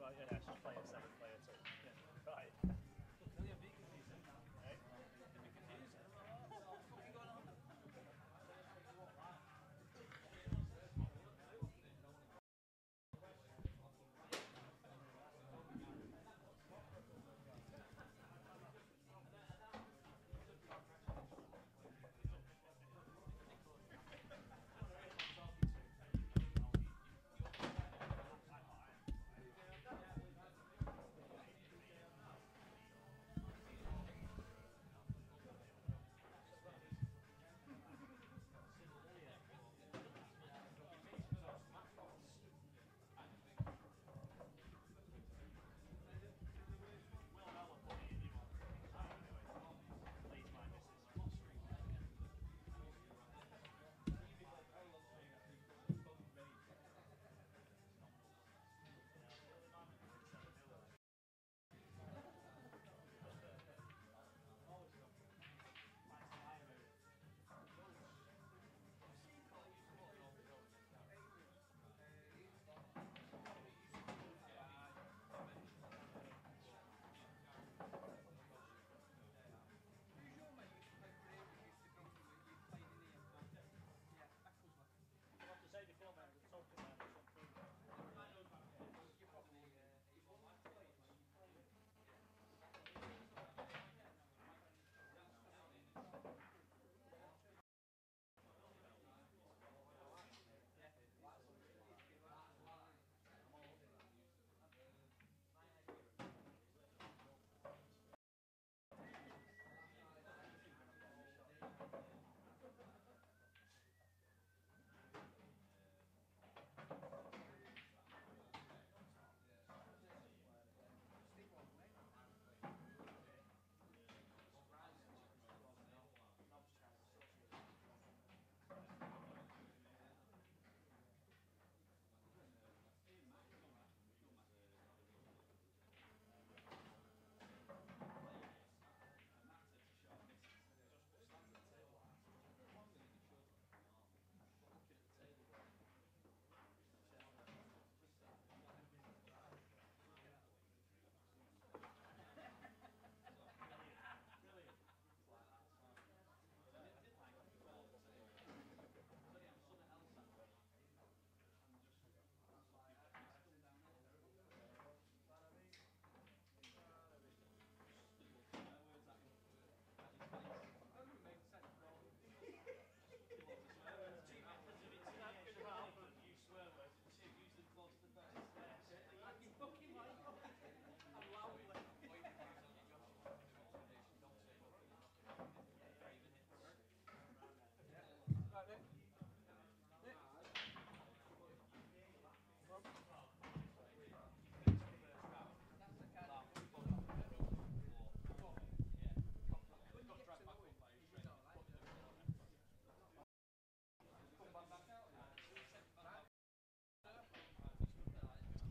right, yeah, she's playing 7 player 2. Yeah. Right.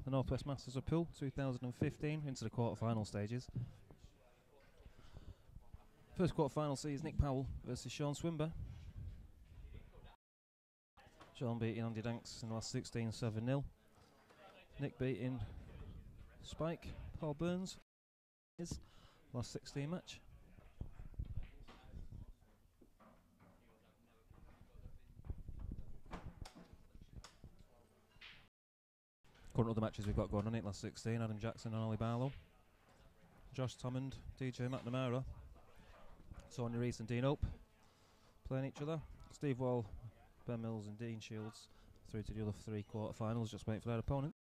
The Northwest Masters of Pool 2015 into the quarter-final stages. First quarter-final sees Nick Powell versus Sean Swinburne. Sean beating Andy Danks in the last 16 7-0. Nick beating Spike Paul Burns his last 16 match. Current other matches we've got going on it, last 16, Adam Jackson and Ollie Barlow. Josh Tommond, DJ McNamara, Sonia Reese and Dean Hope playing each other. Steve Wall, Ben Mills and Dean Shields through to the other 3 quarter-finals, just waiting for their opponent.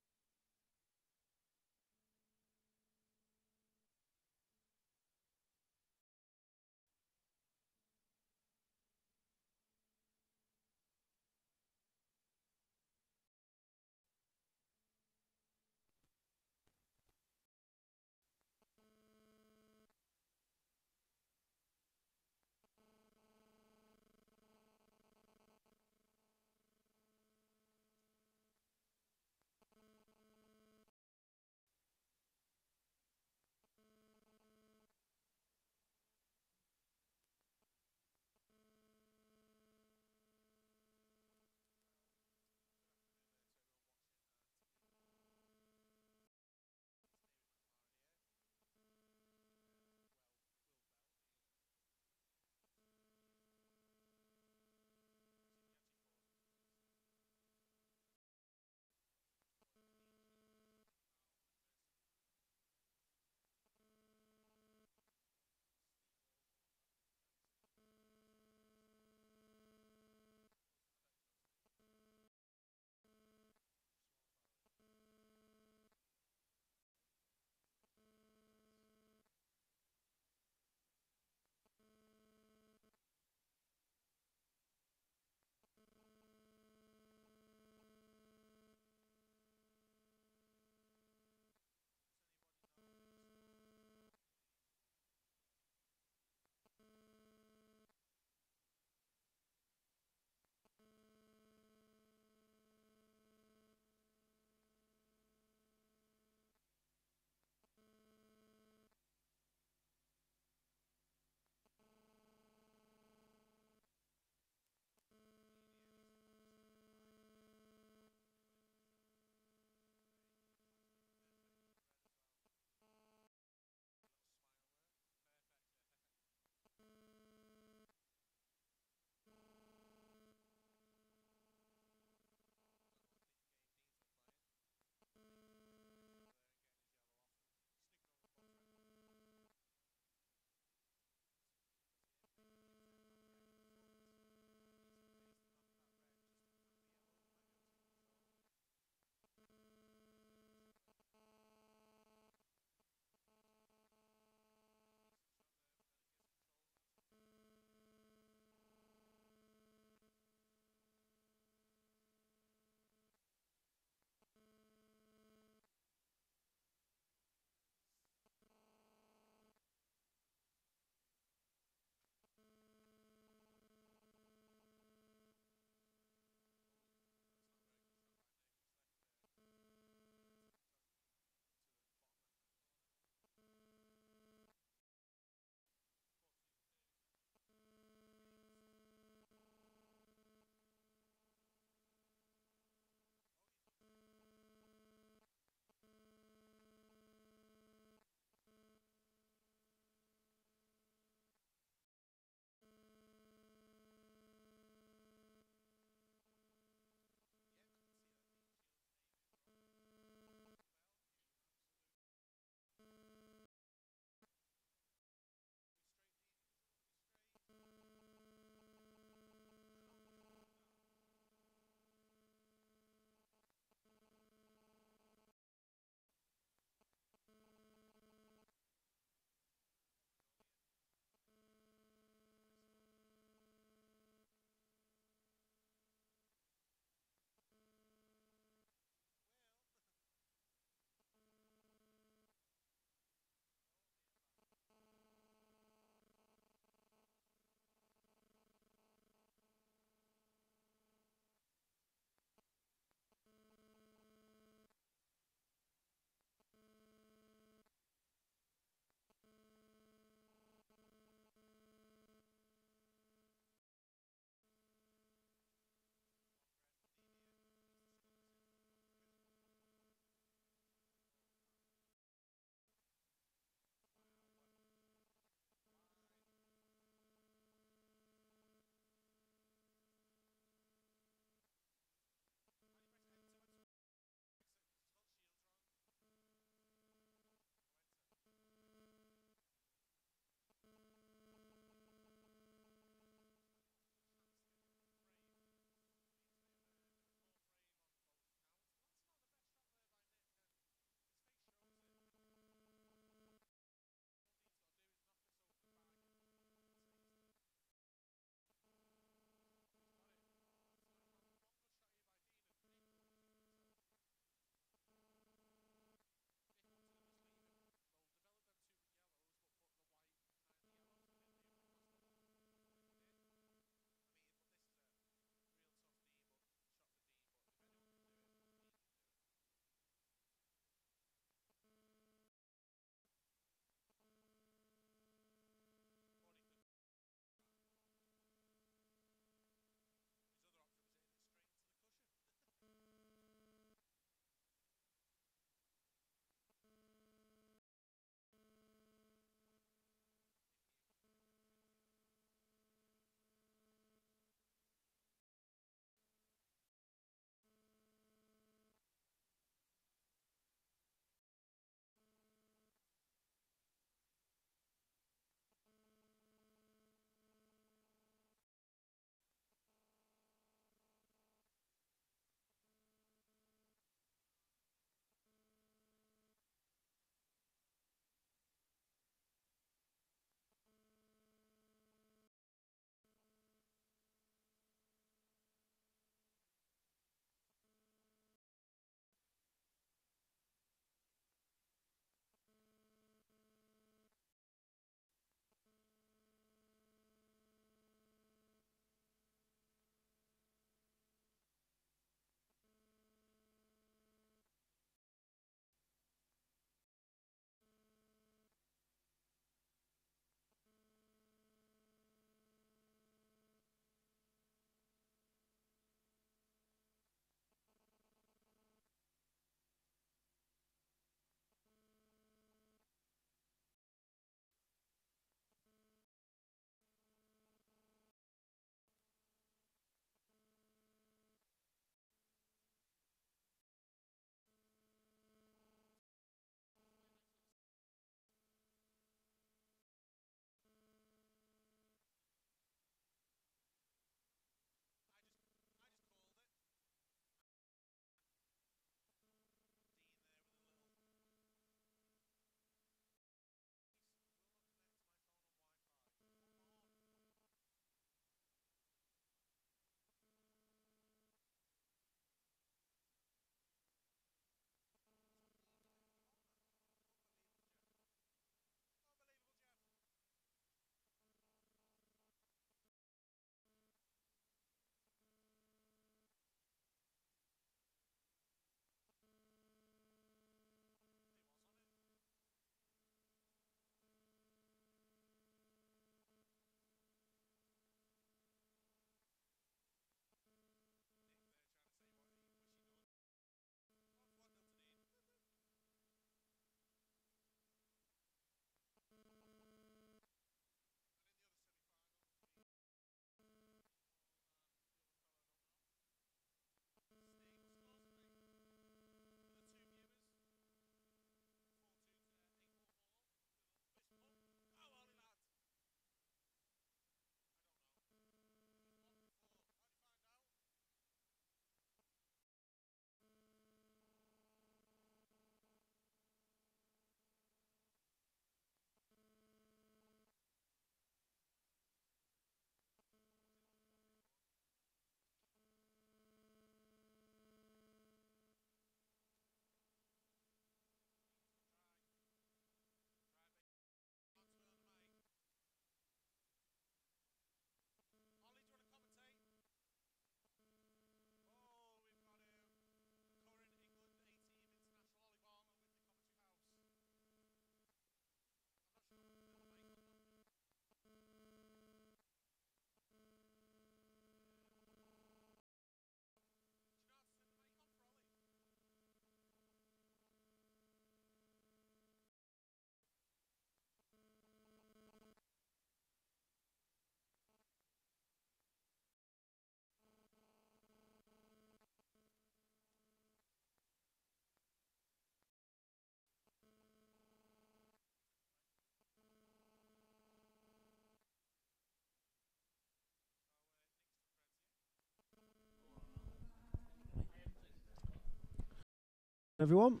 Everyone.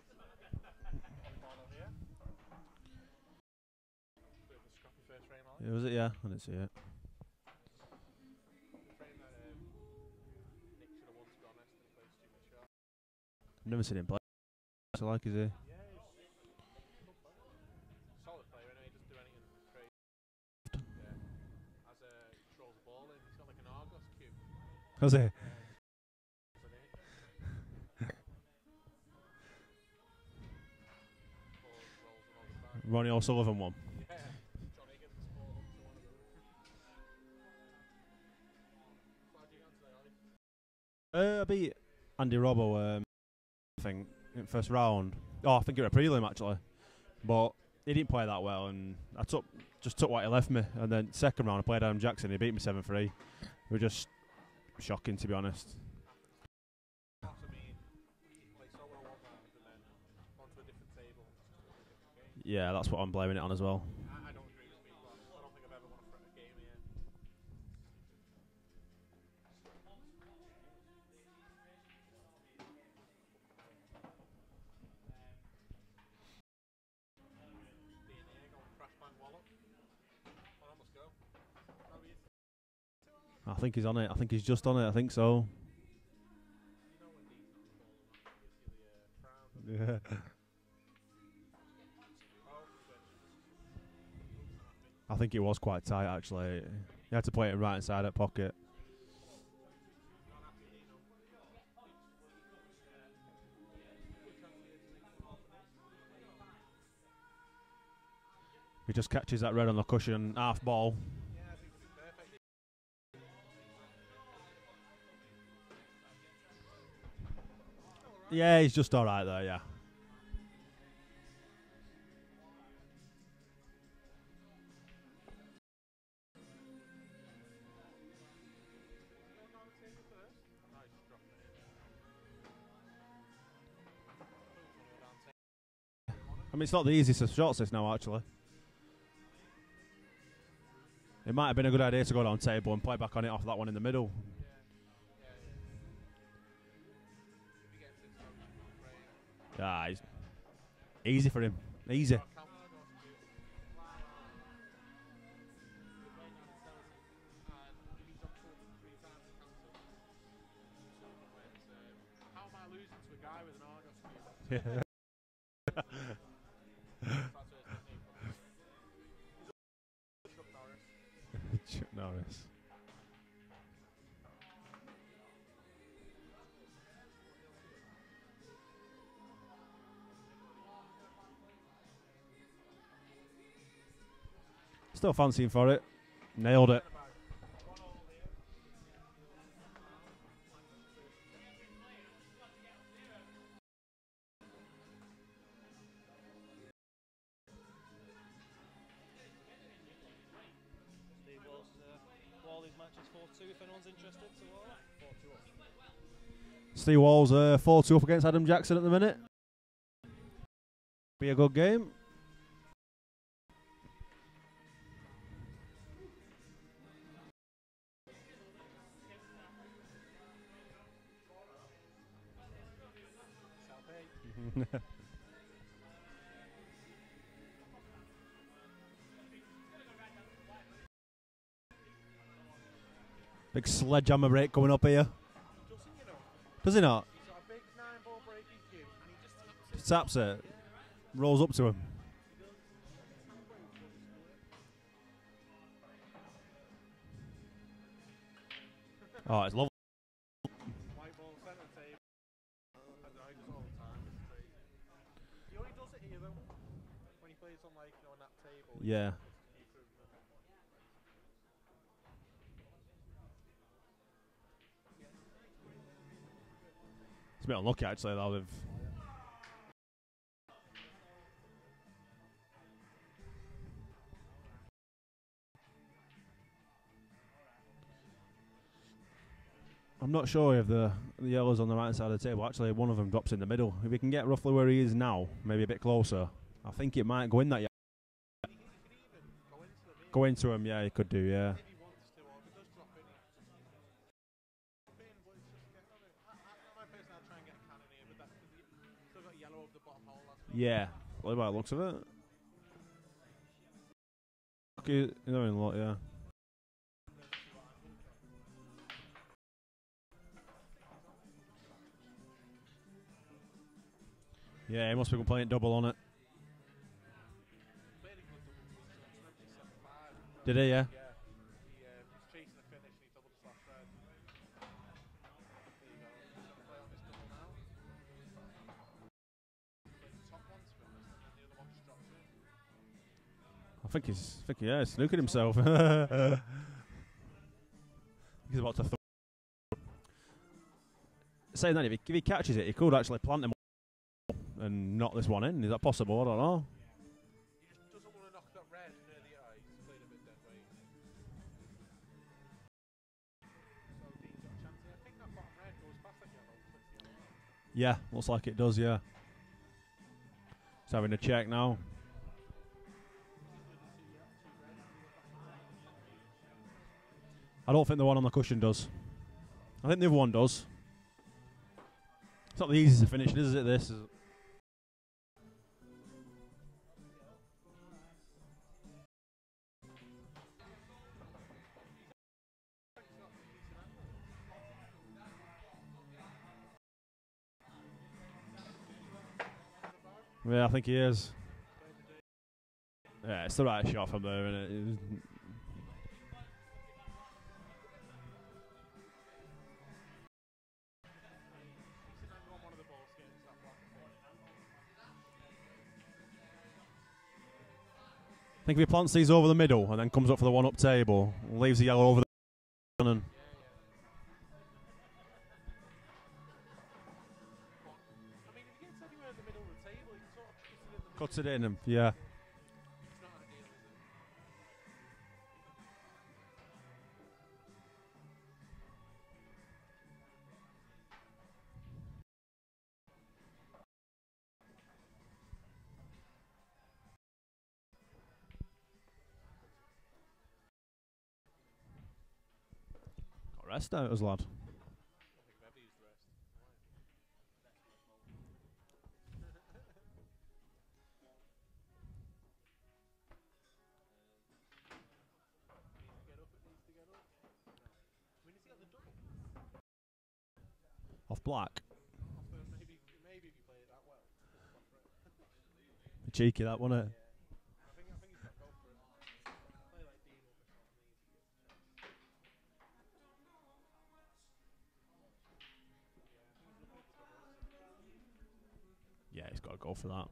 Yeah, was it? Yeah, I didn't see it. I've never seen him play. So like, is he? Solid player anyway, he doesn't do anything crazy. Yeah. Controls the ball in, he's got like an Argos cube. Was he? Ronnie O'Sullivan one. Yeah. John Higgins ball up to one of them. How do you go today, Ollie? I beat Andy Robbo, I think, in first round. Oh, I think it was a prelim actually. But he didn't play that well, and I just took what he left me. And then second round, I played Adam Jackson. He beat me 7-3. It was just shocking, to be honest. I mean, he played so well one round and then onto a different table. Yeah, that's what I'm blaming it on as well. I don't agree with people. I don't think I've ever won a game here. DNA going crash bang wallop. Well, I must go. How are you? I think he's on it. I think he's just on it. I think so. You know when Dean's not on the ball, you see the frown. Yeah. I think it was quite tight actually. He had to play it right inside that pocket. He just catches that red on the cushion, half ball. Yeah, he's just alright there, yeah. I mean, it's not the easiest of shots this now, actually. It might have been a good idea to go down table and play back on it off that one in the middle. Ah, he's easy for him. Easy. How am I losing to a guy with an Argos cube? Yeah. Chuck Norris. Still fancying for it. Nailed it. Steve Walls, Wally's match is 4-2 if anyone's interested. So 4-2 up. Steve Walls 4-2 up against Adam Jackson at the minute. Be a good game. Big sledgehammer break coming up here. Does he not? He's got a big 9-ball breaking cue and he just Taps it. Rolls up to him. Oh, it's lovely. white ball centre table. I don't know, he does it all the time. It's crazy. He only does it here though. When he plays on like on that table. Yeah. It's a bit unlucky actually though. They've I'm not sure if the yellow's on the right side of the table. Actually, one of them drops in the middle. If he can get roughly where he is now, maybe a bit closer, I think it might go in that. Go into him, yeah, he could do, yeah. above the bottom hole last week. Yeah, well, by the looks of it. Okay, they're in a lot, yeah. Yeah, he must be playing double on it. Played a good double for us, 27.5. Did he, yeah? Yeah. He was chasing the finish and he doubled the last red. There you go. He's going to play on this double now. Played the top one to be honest, and then the other one just dropped in. I think he's snookered himself. He's about to saying that if he catches it, he could actually plant him and knock this one in. Is that possible? I don't know. He just doesn't want to knock that red near the eye. He's played a bit dead weight. So Dean's got a chance here. I think that bottom red goes past that yellow. Flicks the yellow out. Yeah, looks like it does, yeah. He's having a check now. I don't think the one on the cushion does. I think the other one does. It's not the easiest to finish, is it, this? Yeah, I think he is. Yeah, it's the right shot from there, isn't it? I think if he plants these over the middle and then comes up for the one up table, leaves the yellow over the and I mean, if he gets anywhere in the middle of the table, he can sort of twist it in the middle. cuts it in, and yeah. It's not ideal, is it? Got rest out as lad. I think I've ever used the rest. Needs to get up. I mean, has he got the double? Off black. Maybe if you play it that well. Cheeky that, wasn't it? Yeah. I think he's got to go for it. Play like Dean will be sort of easy. Yeah, he's got to go for that.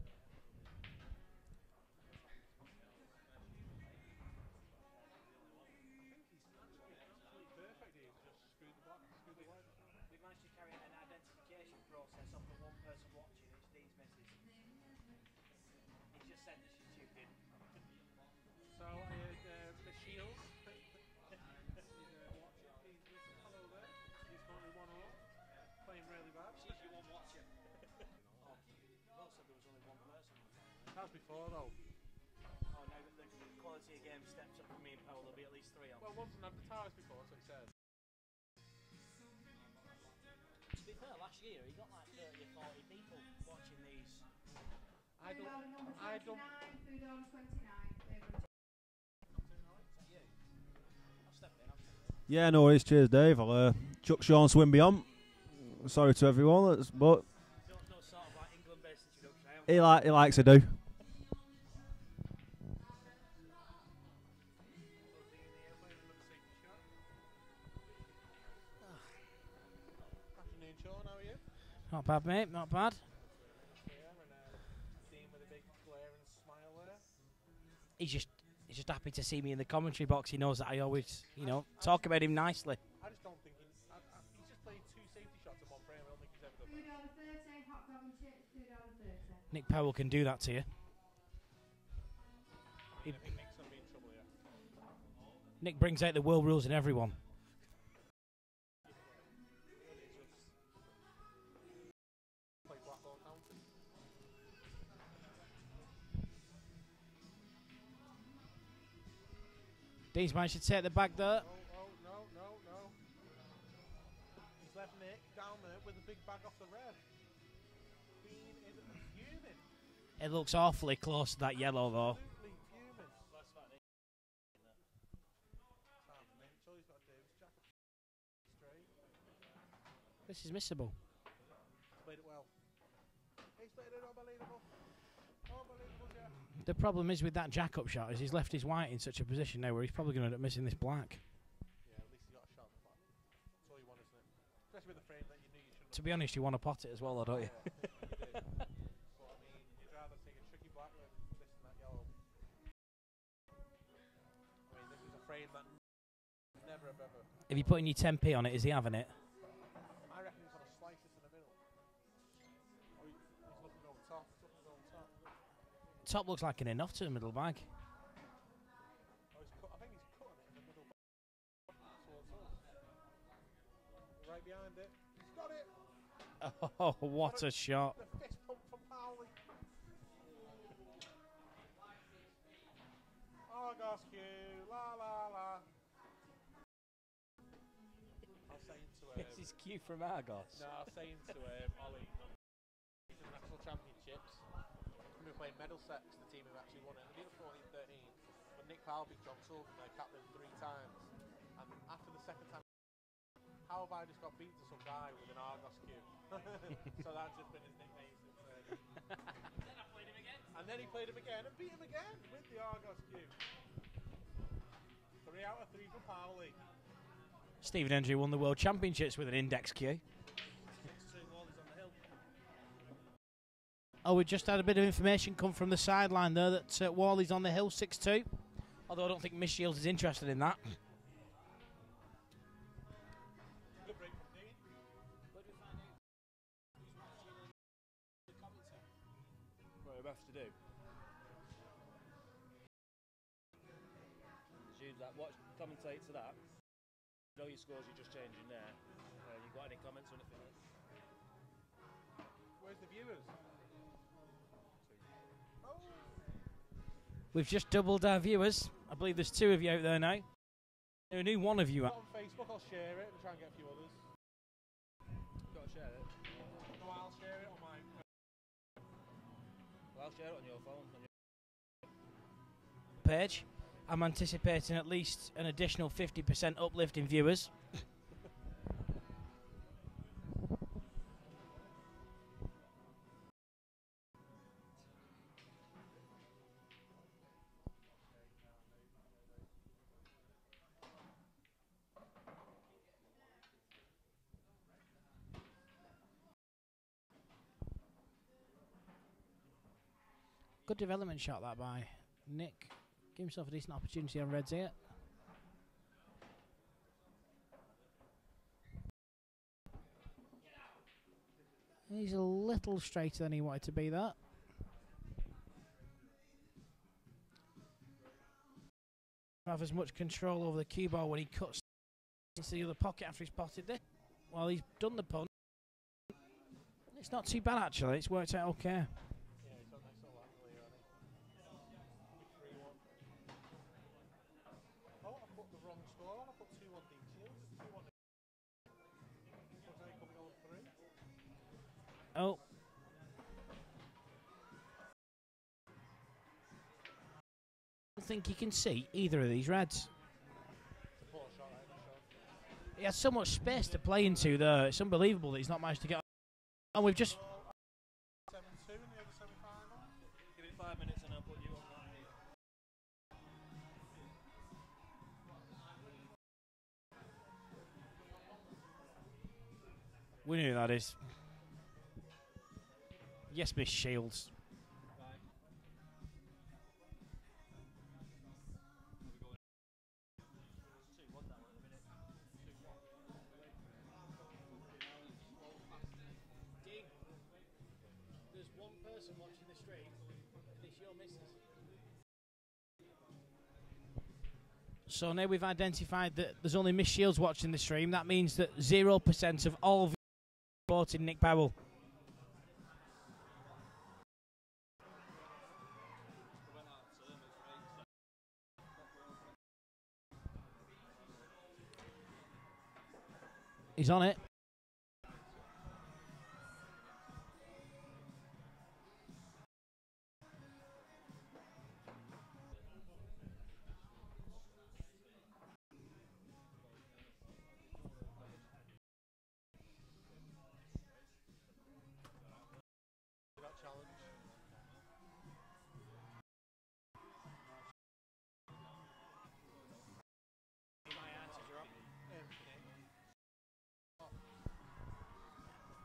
Perfect here. Just screw the black, screw the white. We managed to carry out an identification process of the one person watching each these misses. He's just said that she's tuned in. So the shields. He's missing hello there. He's currently 1-0. Playing really bad. She's your one watcher. Well said there was only one person. That was before though. Oh, now that the quality of game steps up for me and Paul, there'll be at least 3 on. Well, it wasn't advertised before, that's what he said. To be fair, last year he got like 30 or 40 people watching these. I don't. Food order 29. Yeah, no worries. Cheers, Dave. I'll chuck Sean Swinby on. Sorry to everyone, but No sort of like England-based introduction. he likes to do. Afternoon, Sean. How are you? Not bad, mate. Not bad. Yeah, and Dean with a big glaring smile there. He's just happy to see me in the commentary box. He knows that I always, talk about him nicely. I just don't think he's just played 2 safety shots in one frame. I don't think he's ever done Food that. order 30, hot dog and chips, food order 30. Nick Powell can do that to you. I think Nick's going to be in trouble here. Nick brings out the world rules in everyone. Play Blackball County. Dean's managed to take the bag there. Oh, no. He's left Nick down there with a big bag off the red. Dean is fuming. It looks awfully close to that yellow, though. Absolutely fuming. Sam Mitchell, he's got Davis Jack straight. This is missable. Played it well. He's played it unbelievable. Unbelievable, yeah. The problem is with that jack-up shot is he's left his white in such a position now where he's probably going to end up missing this black. Yeah, at least he got a shot on the back. That's all you want, isn't it? Especially with the frame that you knew you should have. To be honest, you want to pot it as well, though, don't you? Yeah, you do. But I mean, you'd rather take a tricky black than this and that yellow. I mean, this is a frame that never have ever. If you're putting your 10p on it, is he having it? I reckon he's going to slice this in the middle. Oh, he's looking over top. He's looking over top. Top looks like an enough to the middle bag. Oh, I think he's cutting it in the middle bag. Towards us. Right behind it. He's got it. Oh, what a shot. The fist pump from Powley. Argos Q, la la la. I was saying to him. This is Q from Argos. No, I was saying to Ollie, in the national championships, we were playing Middlesex, the team who actually won it. They beat us 14-13, but Nick Powell beat John Sullivan, their captain, 3 times. And after the second time, how have I just got beat to some guy with an Argos Q? So that's just been his nickname since then. Then I played him again. And then he played him again and beat him again with the Argos Q. 3 out of 3 for Powley. Stephen Hendry won the World Championships with an index Q. 6-2 Wally's on the hill. Oh, we just had a bit of information come from the sideline there that Wally's on the hill 6-2. Although I don't think Miss Shields is interested in that. Good break from Dean. Where do we find out who's watching the commentary? What are we have to do? Use that. Watch, commentate to that. Know your scores you're just changing there. You got any comments or anything else? Where's the viewers? Oh. We've just doubled our viewers. I believe there's 2 of you out there now. There are new 1 of you. On Facebook, I'll share it and try and get a few others. Got to share it. No, I'll share it on my. Well, I'll share it on your phone. Page. I'm anticipating at least an additional 50% uplift in viewers. Good development shot that by Nick. Give himself a decent opportunity on reds here. He's a little straighter than he wanted to be, that. Have as much control over the cue ball when he cuts into the other pocket after he's potted it. While he's done the punt. It's not too bad actually, it's worked out okay. Yeah, he's got a nice little angle here, hasn't he? 3-1. Oh, I put the wrong score on. I put 2-1 Dean Shields. It's 2-1. Jose coming on 3. Oh. I don't think you can see either of these reds. It's a poor shot, right? That shot. He has so much space to play into there. It's unbelievable that he's not managed to get. And we've just. 7-2 in the other semi-final. Give it 5 minutes and I'll put you on that. We knew who that is. Yes, Miss Shields. There's one person watching the stream, and it's your missus. So now we've identified that there's only Miss Shields watching the stream. That means that 0% of all viewers voted Nick Powell. He's on it.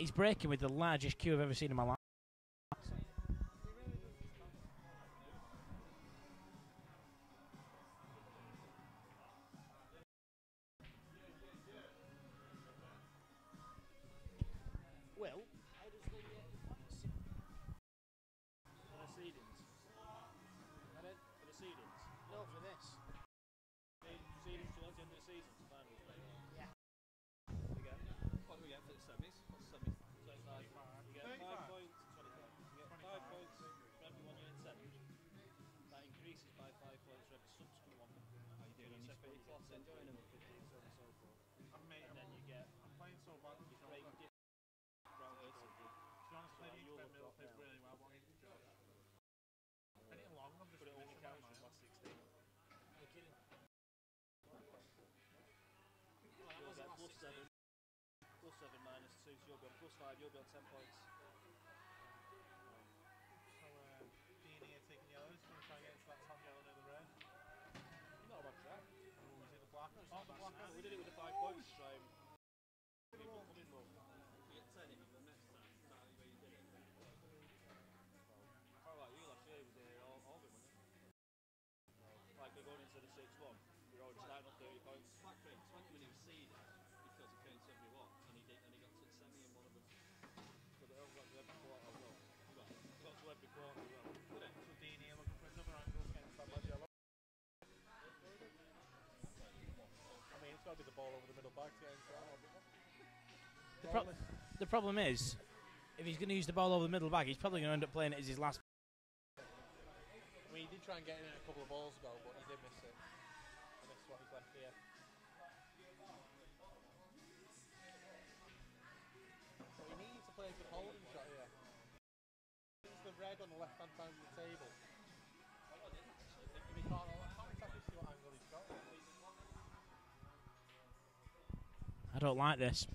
He's breaking with the largest cue I've ever seen in my life. Will, how does the points for the seedings? Pardon? For the seedings? No, for this. Seedings towards the end of the season, to finals play. Yeah. What do we get for the semis? What's the semi? 25. You get 5 points, 25. You get 5 points for every one you're in semis. That increases by 5 points for every subsequent one. How you doing on your sport? Plus enjoying them, 15, so on and so forth. And then you get. I'm playing so bad. You break different rounds. To be honest, you'll have got really well. Anything long, I'm just but it only counts from last 16. You're kidding. You'll get plus 7 minus 2, so you'll be on plus 5, you'll be on 10 points. So, being here taking yellows, going to try and get into that top yellow near the red. Not a bad track. Oh, was it the black? No, it's the black. We did it with the 5 points to try and people coming more. You get 10 if you go next time. Is that the way you did it? Well, like you last year, we did all of it, wasn't it? Like we're going into the 6-1, we're already starting on 30 points. Black Prince went when he was seeded because he came to every one and he got to the semi in one of them. So they all got to every quarter as well. Got to every quarter as well. So Dini looking for another angle against that red yellow. I mean, it's got to be the ball over the middle back to get into that. The problem is, if he's going to use the ball over the middle back, he's probably going to end up playing it as his last. I mean, he did try and get in a couple of balls ago, but he did miss it. And this is what he's left here. But he needs to play a good holding shot here. This is the red on the left-hand side of the table. If he can't, I can't exactly see what angle he's got. I don't like this.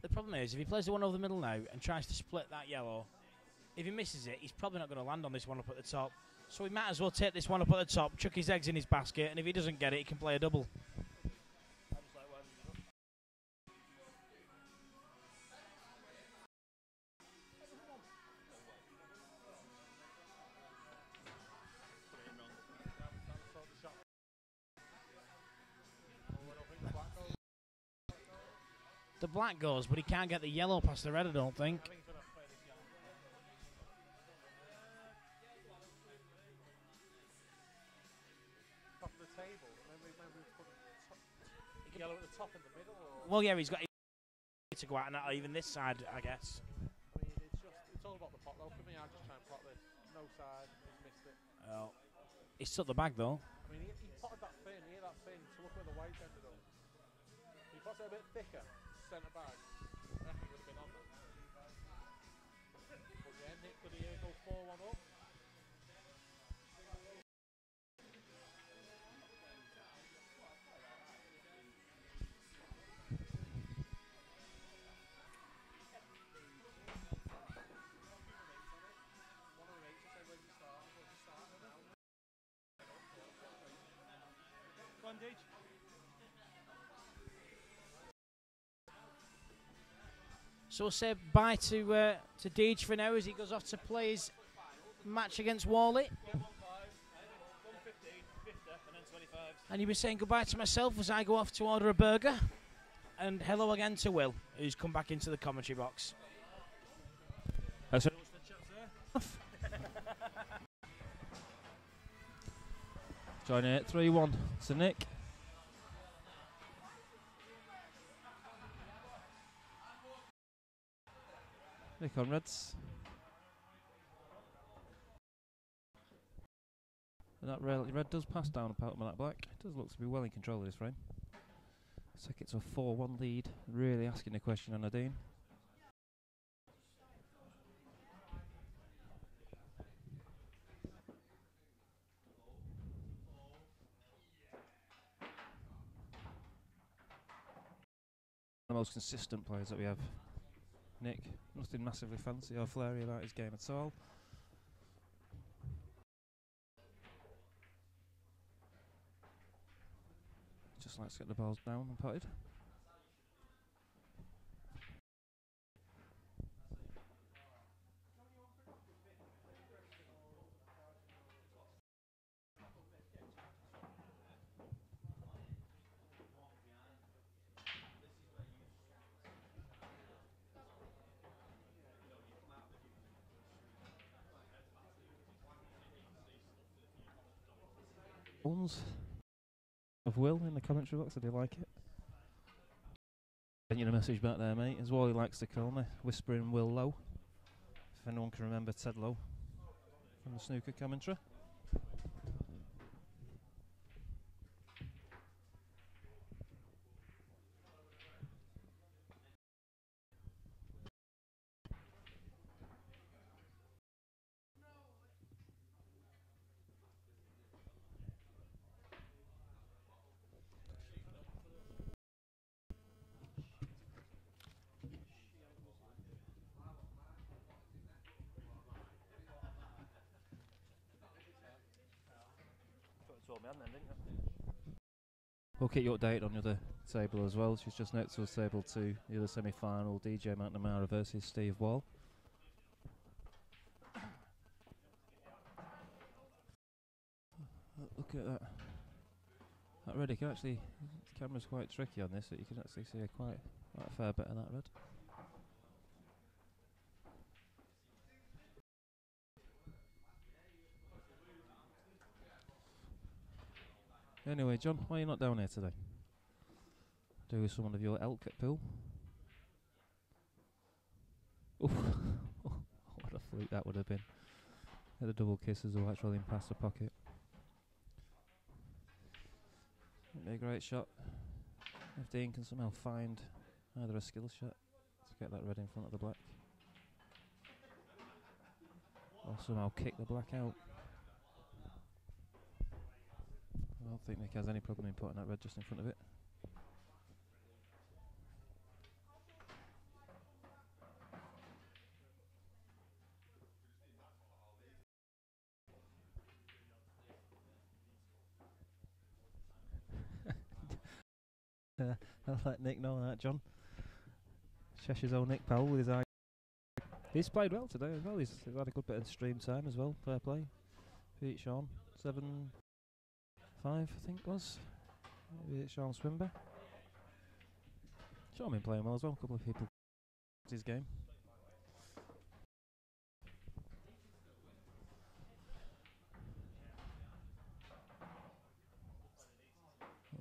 The problem is, if he plays the one over the middle now and tries to split that yellow, if he misses it, he's probably not going to land on this one up at the top. So he might as well take this one up at the top, chuck his eggs in his basket, and if he doesn't get it, he can play a double. The black goes, but he can't get the yellow past the red, I don't think. Top of the table. Maybe we put yellow at the top in the middle. Or well, yeah, he's got to go out and even this side, I guess. I mean, it's all about the pot though. For me, I just try and pot this. No side, he's missed it. Oh, he's took the bag though. I mean, he potted that thin, that thin to look where the white ended up. He pots it a bit thicker. Centre back, I reckon he would have been on that. But yeah, Nick could he go 4-1 up? Go on, Deej. So we'll say bye to Deej for now as he goes off to play his match against Worley. And you'll be saying goodbye to myself as I go off to order a burger. And hello again to Will, who's come back into the commentary box. Joining it 3-1 to Nick. Nick on Reds. And that red does pass down apart from that black. It does look to be well in control of this frame. Take it to a 4-1 lead. Really asking the question on Nadine. The most consistent players that we have. Nick, nothing massively fancy or flary about his game at all. Just likes to get the balls down and potted. Of Will in the commentary box, I do like it. Sent you a message back there, mate. As Wally likes to call me, Whispering Will Lowe. If anyone can remember Ted Lowe from the snooker commentary. We'll keep you updated on the other table as well. She's just next to us, table 2, the other semi-final, DJ McNamara versus Steve Wall. Look at that. That red, you can actually, the camera's quite tricky on this, but you can actually see quite a fair bit of that red. Anyway, John, why are you not down here today? Do with someone of your elk at pool. Oof. What a fluke that would have been. Had a double kiss as well, rolling past the pocket. It'd be a great shot if Dean can somehow find either a skill shot to get that red in front of the black, or somehow kick the black out. I don't think Nick has any problem in putting that red just in front of it. I'll let Nick know that, John. Cheshire's own Nick Powell with his eye. He's played well today as well. He's had a good bit of stream time as well. Fair play. Beat Sean 7-5, I think it was. Beat Sean Swinburne. Sean been playing well as well. A couple of people his game.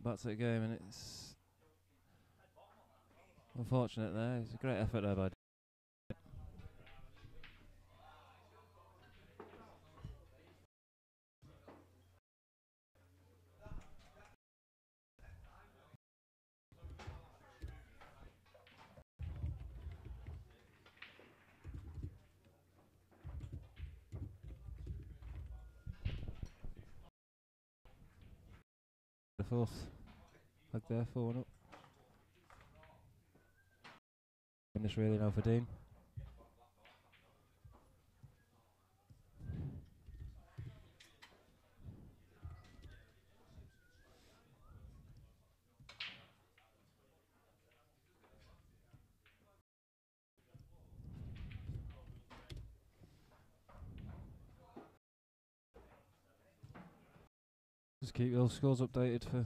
Back to the game, and it's unfortunate there. It's a great effort there by the fourth. Leg there, 4-1 up. And this really now for Dean. Just keep those scores updated for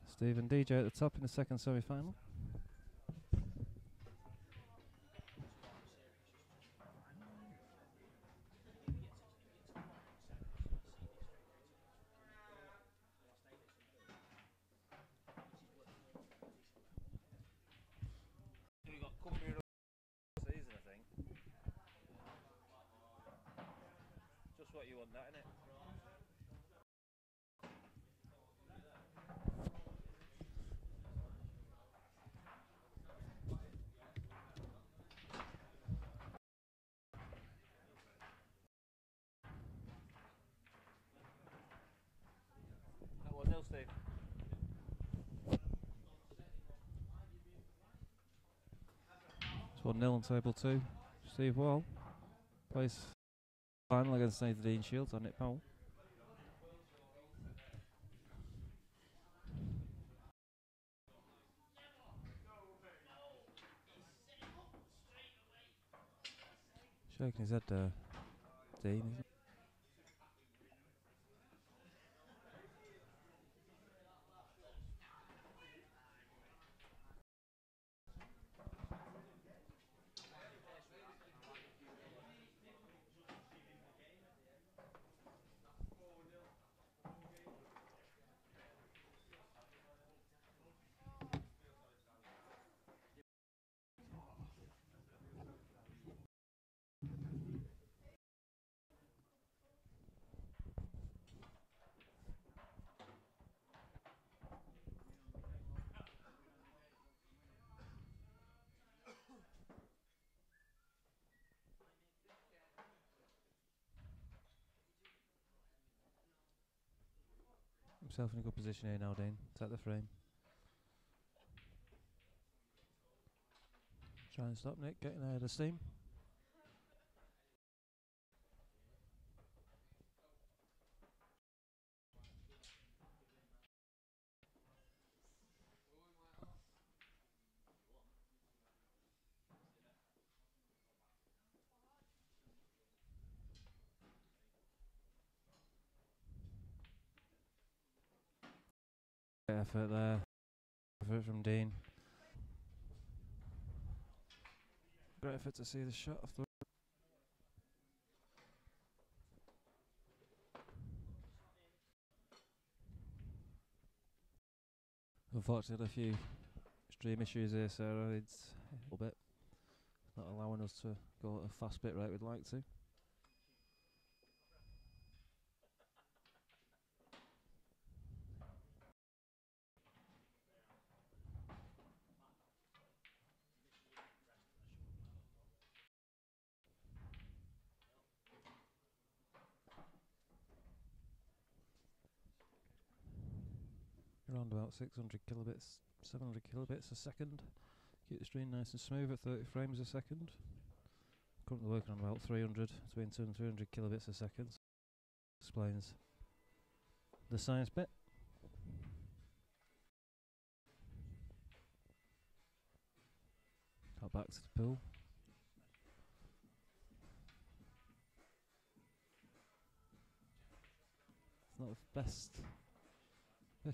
Steve and DJ at the top in the second semi-final. We got company season, I think. Just what you want, that, innit? That 1-0, Steve. It's 1-0 on table 2. Steve Wall plays final against Nathan Dean Shields on Nick Powell. Shaking his head there, Dean, isn't he? Himself in a good position here now, Dean. Take the frame. Try and stop Nick getting ahead of steam. Great effort there. Effort from Dean. Great effort to see the shot off the. Unfortunately, a few stream issues here, Sarah. It's a little bit not allowing us to go at a fast bit rate we'd like to. Around about 600 kilobits, 700 kilobits a second. Keep the stream nice and smooth at 30 frames a second. Currently working on about 300, between 200 and 300 kilobits a second. Explains the science bit. Got back to the pool. It's not the best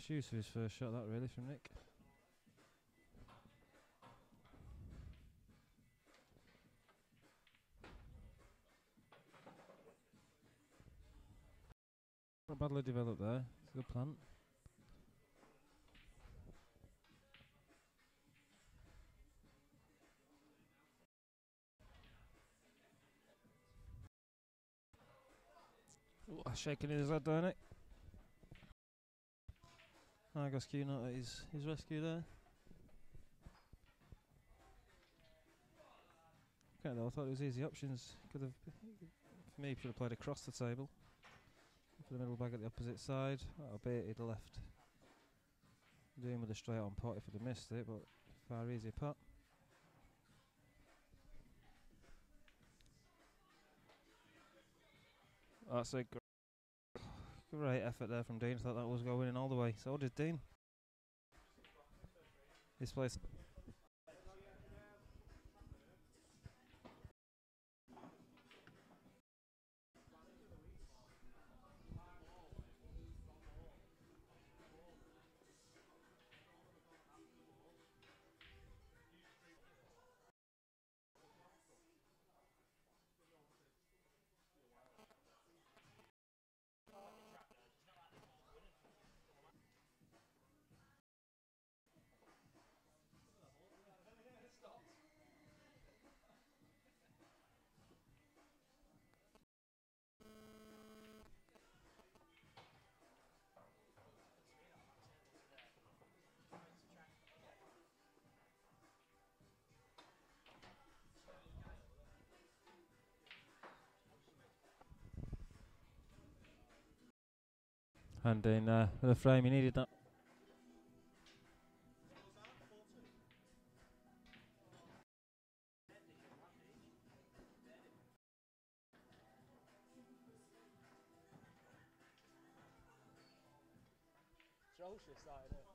use of his first shot, that really, from Nick. Not badly developed there. It's a good plant. Ooh, shaking his head there, Nick. Argosque not at his rescue there. Okay, though, I thought it was easy options. Could have, for me, should have played across the table. For the middle bag at the opposite side. Albeit he'd have left Dean with a straight on pot if he'd have missed it, but far easier putt. That's a great effort there from Dean. Thought that was going in all the way. So did Dean. This place. And in the frame, he needed that. Atrocious, that, isn't it?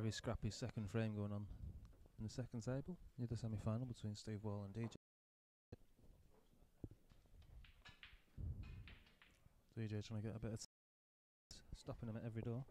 Very scrappy second frame going on in the second table, near the semi-final between Steve Wall and DJ. DJ trying to get a bit of stopping him at every door.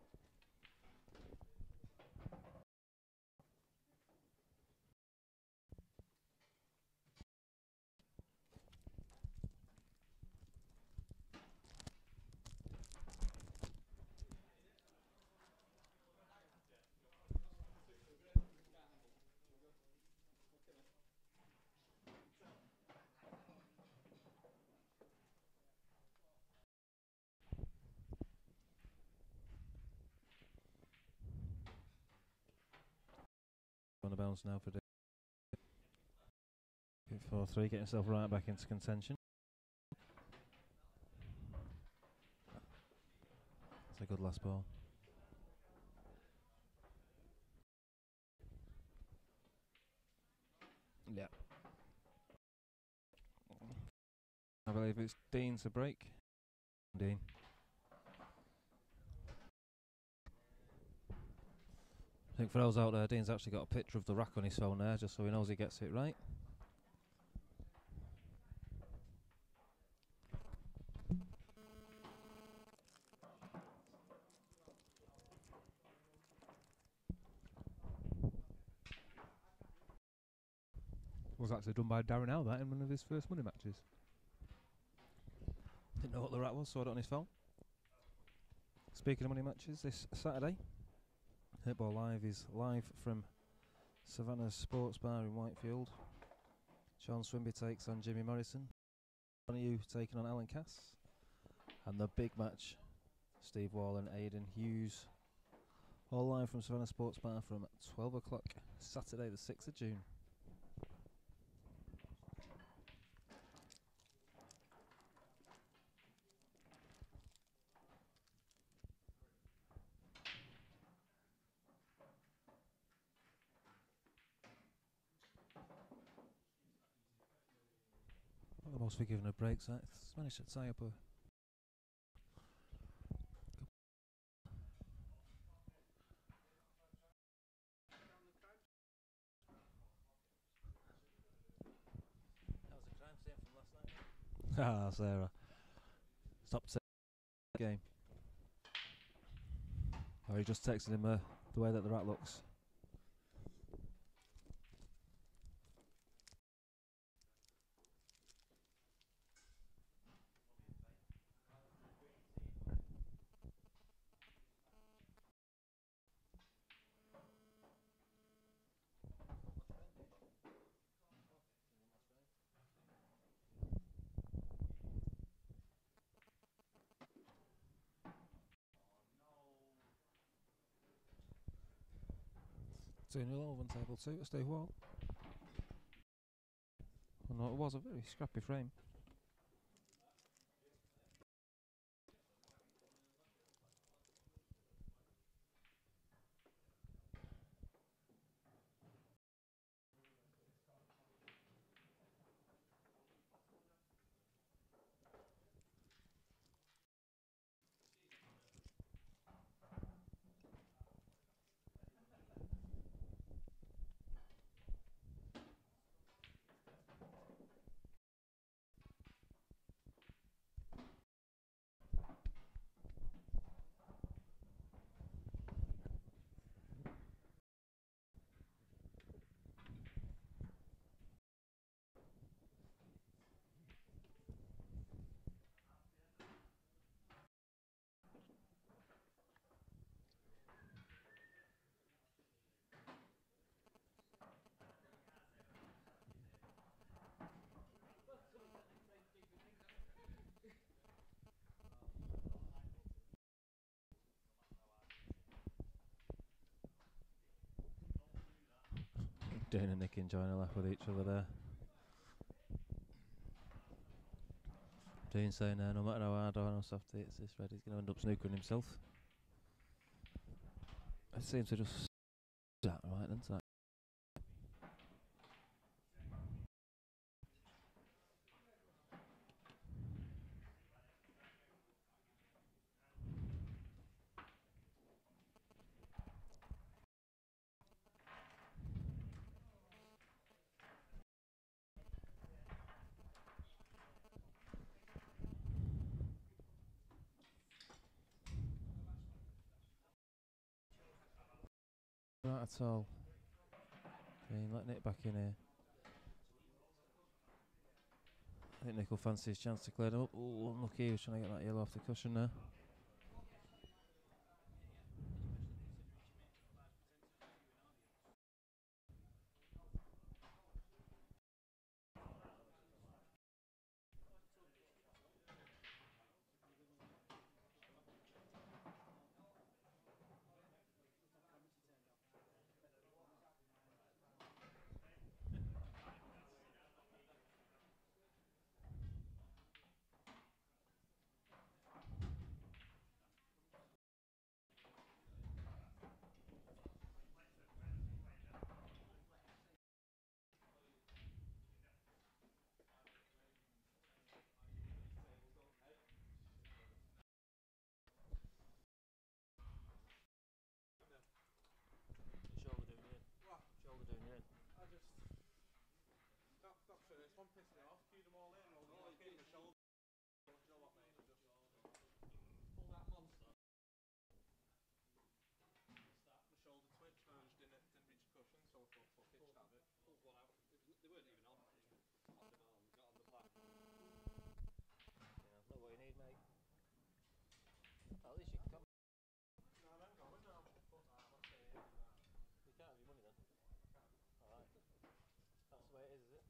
On the bounce now for 4-3, getting himself right back into contention. It's a good last ball. Yeah. I believe it's Dean to break. Dean. I think for those out there, Dean's actually got a picture of the rack on his phone there, just so he knows he gets it right. Was actually done by Darren Howe, that, in one of his first money matches. Didn't know what the rack was, saw it on his phone. Speaking of money matches, this Saturday, Hitball Live is live from Savannah's Sports Bar in Whitefield. Sean Swinby takes on Jimmy Morrison. One of you taking on Alan Cass. And the big match, Steve Wall and Aidan Hughes. All live from Savannah Sports Bar from 12 o'clock, Saturday the 6th of June. Almost for giving a break, so it's managed to tie up a... That was a crime scene from last night. Ah, Sarah. Stop the game. Or you just texted him the way that the rat looks. Two 0 on table 2 to Steve Wall. Oh no, it was a very scrappy frame. Dane and Nick enjoying a laugh with each other there. Dean saying no matter how hard or how soft it's this red, he's going to end up snookering himself. It seems to just that right, doesn't it? at all. Dean letting it back in here. I think Nick will fancy his chance to clear them up. Oh, unlucky, he was trying to get that yellow off the cushion there. Shoulder doing you in. Shoulder doing you in. I just that first one pissed me off. Queued them all in. Well, I gave him a shoulder. You know what, mate? Just pull that monster. The shoulder twitched and I just didn't reach the cushion, so I thought, fuck it, just have it. Pulled one out. They weren't even on the arm, not on the back. Yeah, look what you need, mate. At least you can come. No, I'm going now. Fuck that, let's stay here. You can't have your money then. Alright. That's the way it is it?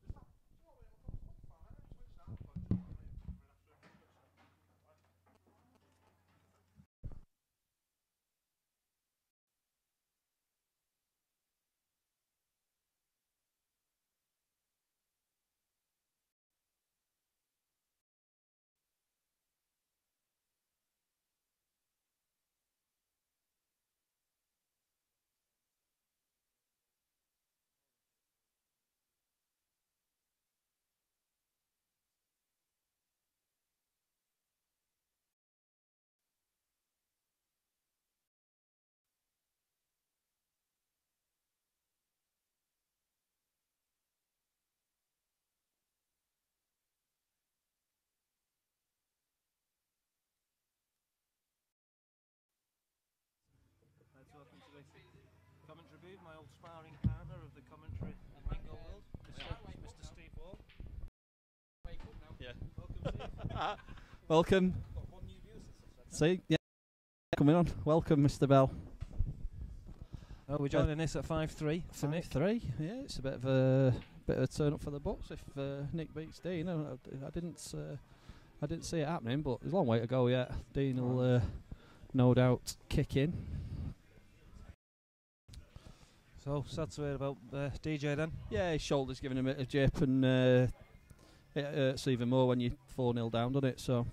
Just that, do you know what, mate? I'm fine. I twitched out, but do you know what, mate? We're gonna have to reach the cushion. Let's welcome to the commentary booth, my old sparring partner of the commentary and lingo world, Mr. Steve Wall. Wake up now. Yeah. Welcome, Steve. Welcome. Got one new viewer since I've said See, yeah, coming on. Welcome, Mr. Bell. that. Oh, we're joining this at 5-3 for Nick. 5-3. Yeah, it's a bit of a turn up for the Bucks if Nick beats Dean. I didn't see it happening, but there's a long way to go yet. Dean will no doubt kick in. So, sad to hear about DJ then. Yeah, his shoulder's giving him a bit of jip, and it hurts even more when you're 4-0 down, doesn't it? So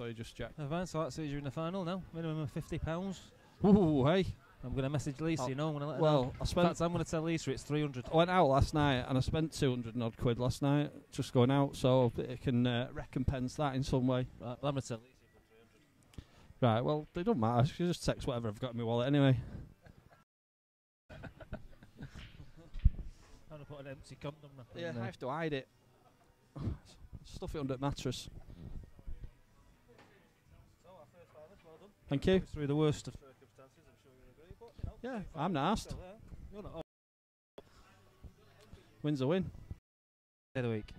you just check. Advance, so that sees you in the final now. Minimum of £50. Ooh, hey. I'm going to message Lisa, you know, I'm going to let her know. Well, In fact, I'm going to tell Lisa it's 300. I went out last night and I spent 200 and odd quid last night just going out, so it can recompense that in some way. Right, well, I'm going to tell Lisa for 300. Right, well, it doesn't matter. She just text whatever I've got in my wallet anyway. I'm going to put an empty condom in Yeah, there. I have to hide it. Stuff it under the mattress. So, our first finalist, well done. Thank you. It's through the worst of circumstances, I'm sure you'll agree. But, you know, Yeah, I'm not asked. still there. You're not. Win's a win. Day of the week.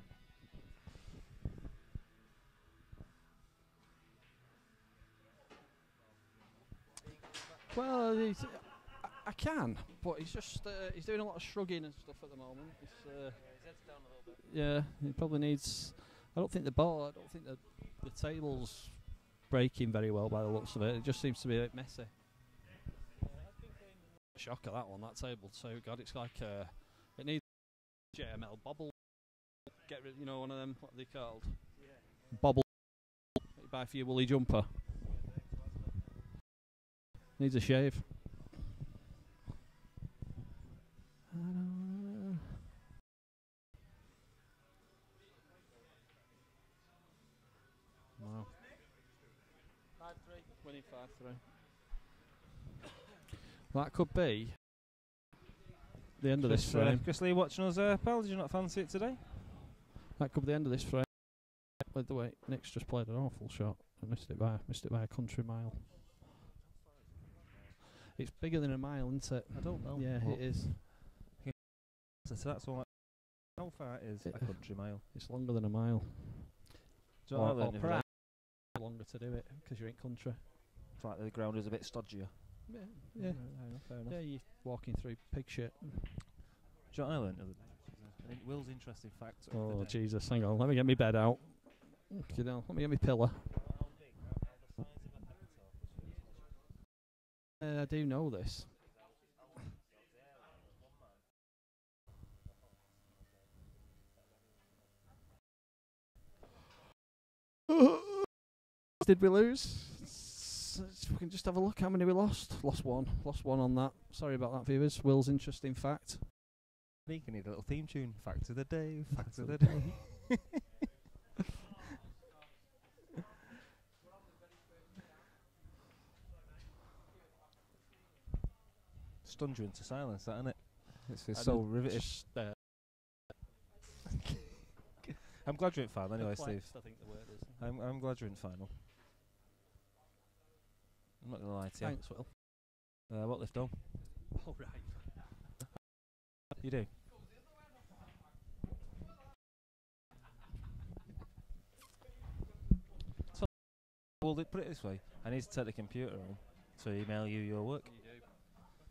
Well, I can, but he's just he's doing a lot of shrugging and stuff at the moment. His head's down a little bit. Yeah, he probably needs. I don't think the table's breaking very well by the looks of it. It just seems to be a bit messy. Shock at that one, that table. So God, it's like it needs JML bobble. Get rid, you know, one of them. What are they called? Yeah. Bobble. That you buy for your woolly jumper. Needs a shave. Wow. 5-3. Winning 5-3. That could be the end of this frame. Chris Lee watching us, pal. Did you not fancy it today? That could be the end of this frame. By the way, Nick's just played an awful shot. I missed it by a country mile. It's bigger than a mile, isn't it? I don't know. Yeah, it is. So that's all. How far is a country mile? It's longer than a mile. Do you know what I Or learned the other perhaps day? longer to do it because you're in country. It's like the ground is a bit stodgier. Yeah, Fair enough, fair enough. yeah. You're walking through pig shit. Do you know what I learned the other day? Will's interesting fact. of the Oh day. Jesus! Hang on, let me get my bed out. You know, let me get my pillow. I do know this. Did we lose? We can just have a look how many we lost. Lost one on that. Sorry about that, viewers. Will's interesting fact. You can need a little theme tune. Fact of the day. Fact of the day. Stunned you into silence, that, isn't it? It's so riveted. I'm glad you're in final anyway, Steve. I think the word is. I'm glad you're in final. I'm not going to lie to you. Thanks, Will. What lift on? All right. You do? So, well, put it this way. I need to take the computer home to email you your work. You do.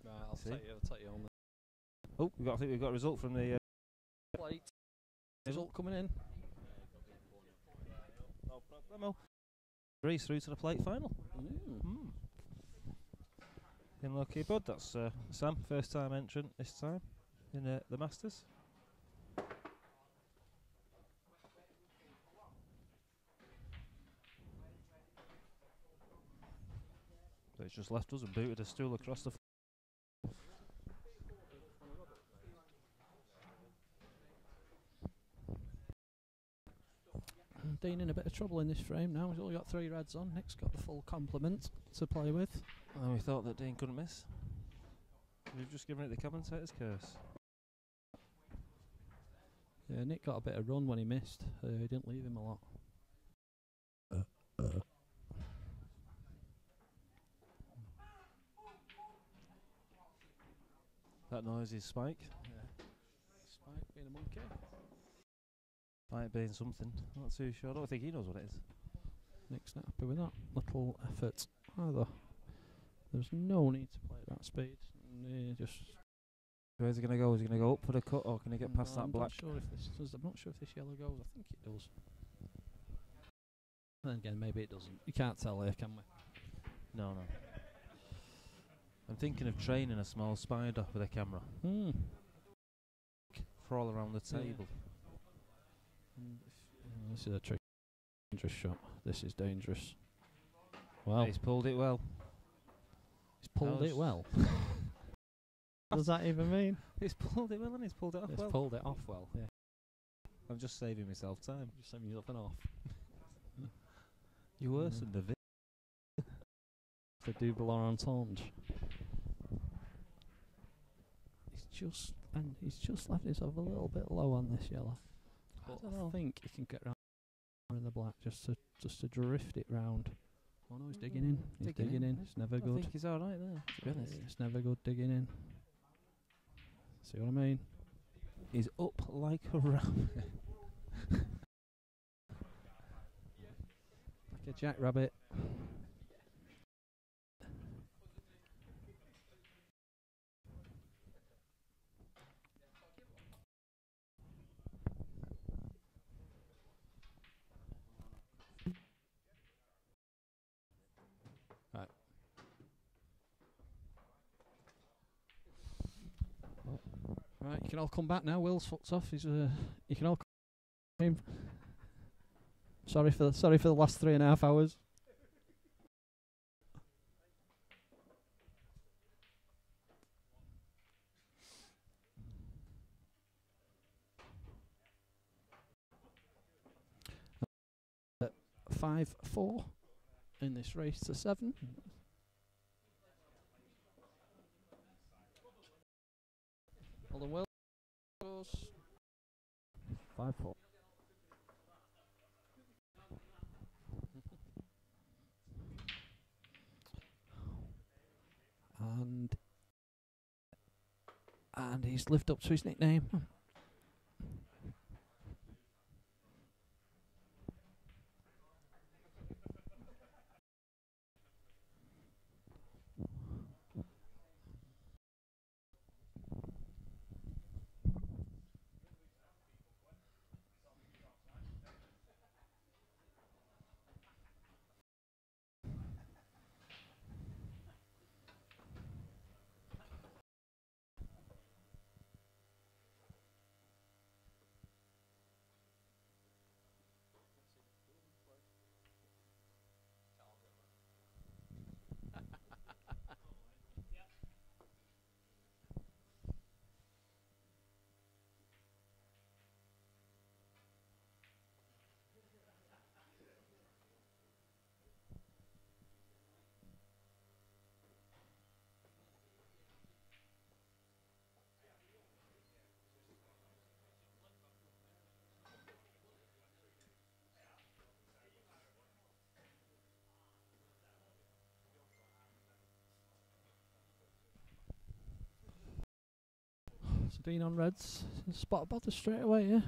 Right, I'll See? take you on Oh, I think we've got a result from the... the plate. Result coming in. No problemo. Race through to the plate final. In lucky bud, that's Sam, first time entrant this time in the Masters. So he's just left us and booted a stool across the Dean in a bit of trouble in this frame now. He's only got 3 reds on. Nick's got the full complement to play with. And we thought that Dean couldn't miss. We've just given it the commentator's curse. Yeah, Nick got a bit of run when he missed. He didn't leave him a lot. That noise is Spike. Yeah. Spike being a monkey. Might be something. Not too sure. I don't think he knows what it is. Nick's not happy with that little effort either. There's no need to play at that speed. Just. Where's he going to go? Is he going to go up for the cut or can he get past that I'm black? I'm not sure if this yellow goes. I think it does. Then again, maybe it doesn't. You can't tell here, can we? No. I'm thinking of training a small spider with a camera. Crawl around the table. This is a dangerous shot. This is dangerous. Wow. He's pulled it well. He's pulled it well. What does that even mean? He's pulled it well and he's pulled it off well. He's pulled it off well, yeah. I'm just saving myself time. Just saving yourself an off. You worsened the vid. The double entendre. He's just left himself a little bit low on this yellow. But I think he can get round in the black just to drift it round. Oh no, he's digging in. He's digging in. It's never good. I think he's alright there, to be honest. It's never good digging in. See what I mean? He's up like a ram. Like a jackrabbit. Right, you can all come back now. Will's fucked off. He's you can all come. Sorry for the last 3.5 hours. At 5-4 in this race to 7. Hold on, Will. 5-4. and he's lived up to his nickname. So Dean on Reds, spot bother straight away, yeah.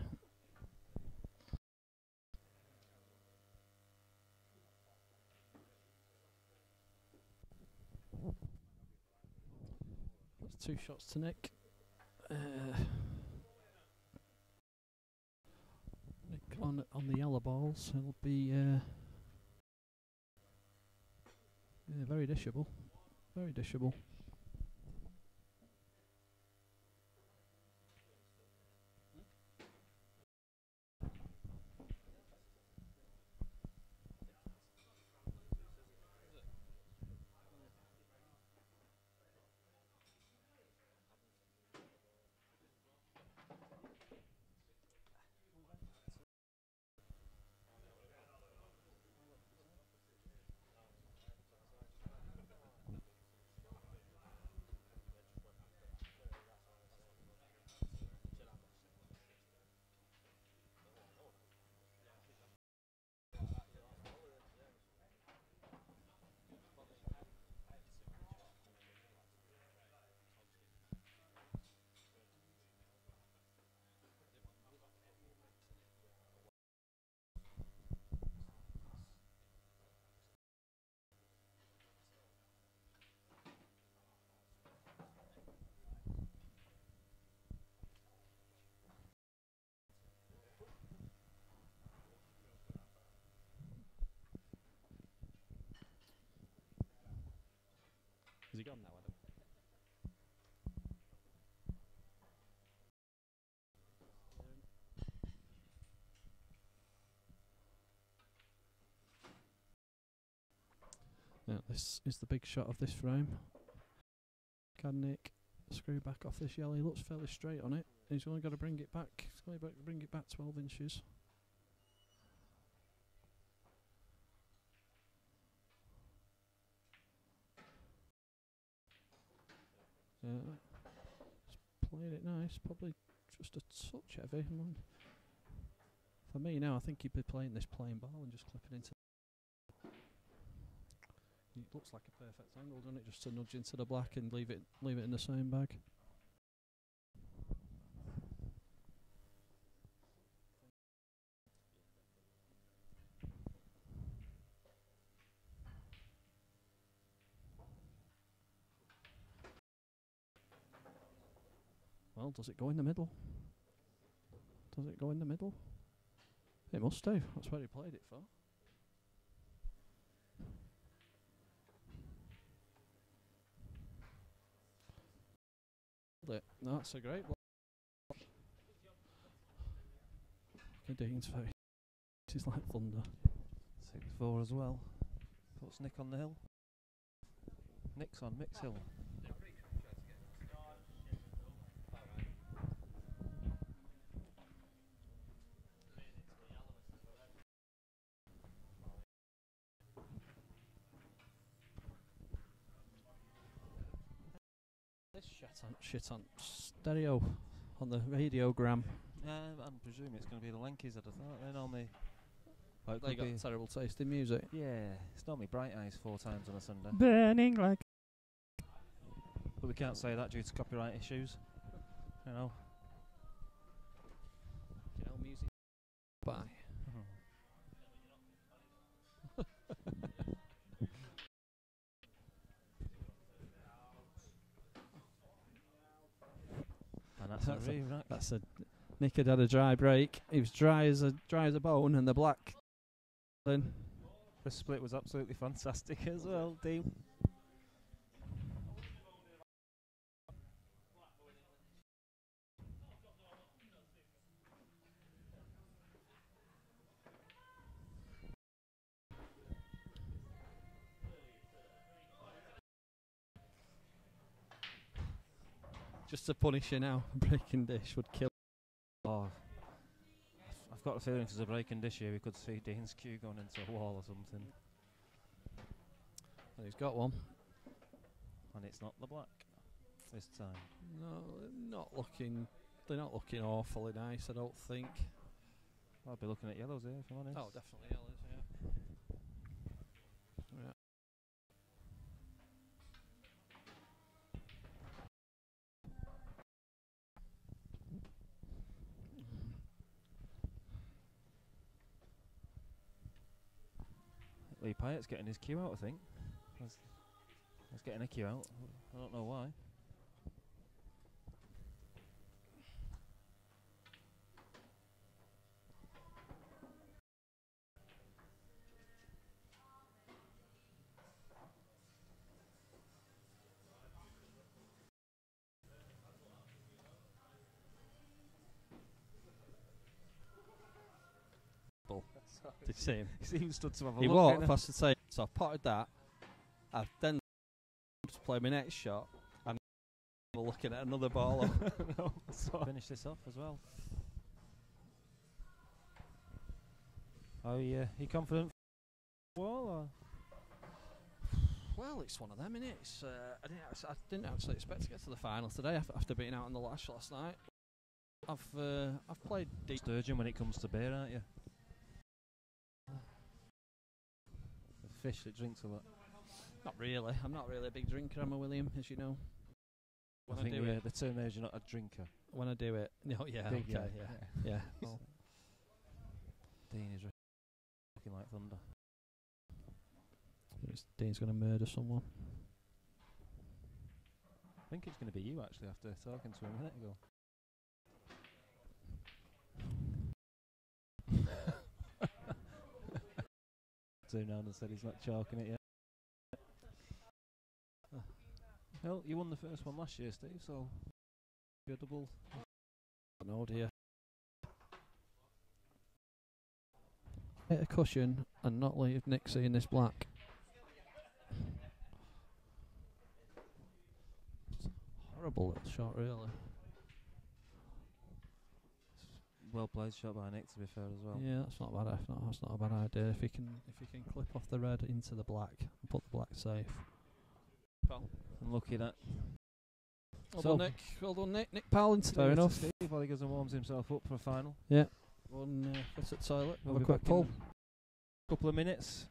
That's 2 shots to Nick. Nick on the yellow balls. It'll be yeah, very dishable. Very dishable. Has he gone now, Adam? Yeah, this is the big shot of this frame. Can Nick screw back off this yellow? He looks fairly straight on it. He's only got to bring it back. He's only got to bring it back 12 inches. He's played it nice. Probably just a touch heavy. For me now, I think he'd be playing this plain ball and just clipping into. It looks like a perfect angle, doesn't it? Just to nudge into the black and leave it in the same bag. Well, does it go in the middle? Does it go in the middle? It must do. That's where he played it for. That's a great block. Dean's face is like thunder. 6-4 as well. Puts Nick on the hill. Nick's on Mick's hill. This shit on stereo on the radiogram. I'm presuming it's going to be the Lankies, I'd have thought. They're normally... Well, They got terrible taste in music. yeah, it's normally Bright Eyes 4 times on a Sunday. Burning like... but we can't say that due to copyright issues. You know. Music. Bye. And that's a re-rack. That's a Nick had a dry break. He was dry as a bone, and the black. Then The split was absolutely fantastic as well, Dean. just to punish you now, breaking dish would kill. Oh, I've got a feeling if there's a break in this year, we could see Dean's cue going into a wall or something. Well, he's got one. And it's not the black this time. No, they're not looking awfully nice, I don't think. I'll be looking at yellows here, if I'm honest. Oh, definitely yellows, yeah. Yeah. Lee Pyatt's getting his cue out, I think. He's getting a cue out. I don't know why. Did you see him? He stood to have a He look. walked past the table, so I potted that. I've then to play my next shot, and we're looking at another ball. No, finish this off as well. Oh yeah, you confident? Wall or? Well, it's one of them, innit? It's, I didn't actually expect to get to the final today after being out on the lash last night. I've played deep. Sturgeon when it comes to beer, aren't you? The fish that drinks a lot. Not really. I'm not really a big drinker, am I, William? As you know. I think the term there is you're not a drinker. When I do it, no, yeah, Big, okay, yeah. Well, Dean is looking like thunder. Dean's going to murder someone. I think it's going to be you actually after talking to him a minute ago. Turned around and said he's not chalking it yet. Well, you won the first one last year, Steve, so you're a double. No dear. Hit a cushion and not leave Nick seeing this black. Horrible little shot, really. Well played shot by Nick, to be fair, as well. Yeah, that's not bad. That's not a bad idea. If he can clip off the red into the black and put the black safe. And looking at. Well done, Nick. Well done, Nick. Nick Powell into Fair enough. Steve while he goes and warms himself up for a final. Yeah. One foot at the toilet. We'll Have a be quick back in pull. a couple of minutes.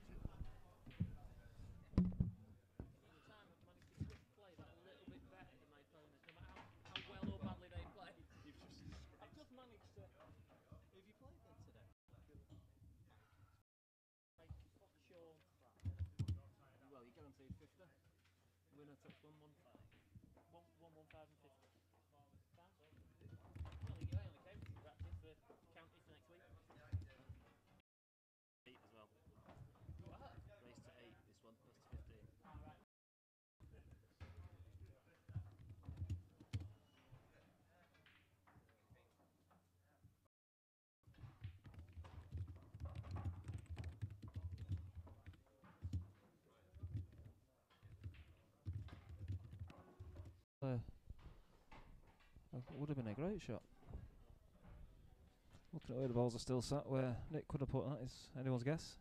It would have been a great shot. Looking at where the balls are still sat, where Nick could have put that is anyone's guess.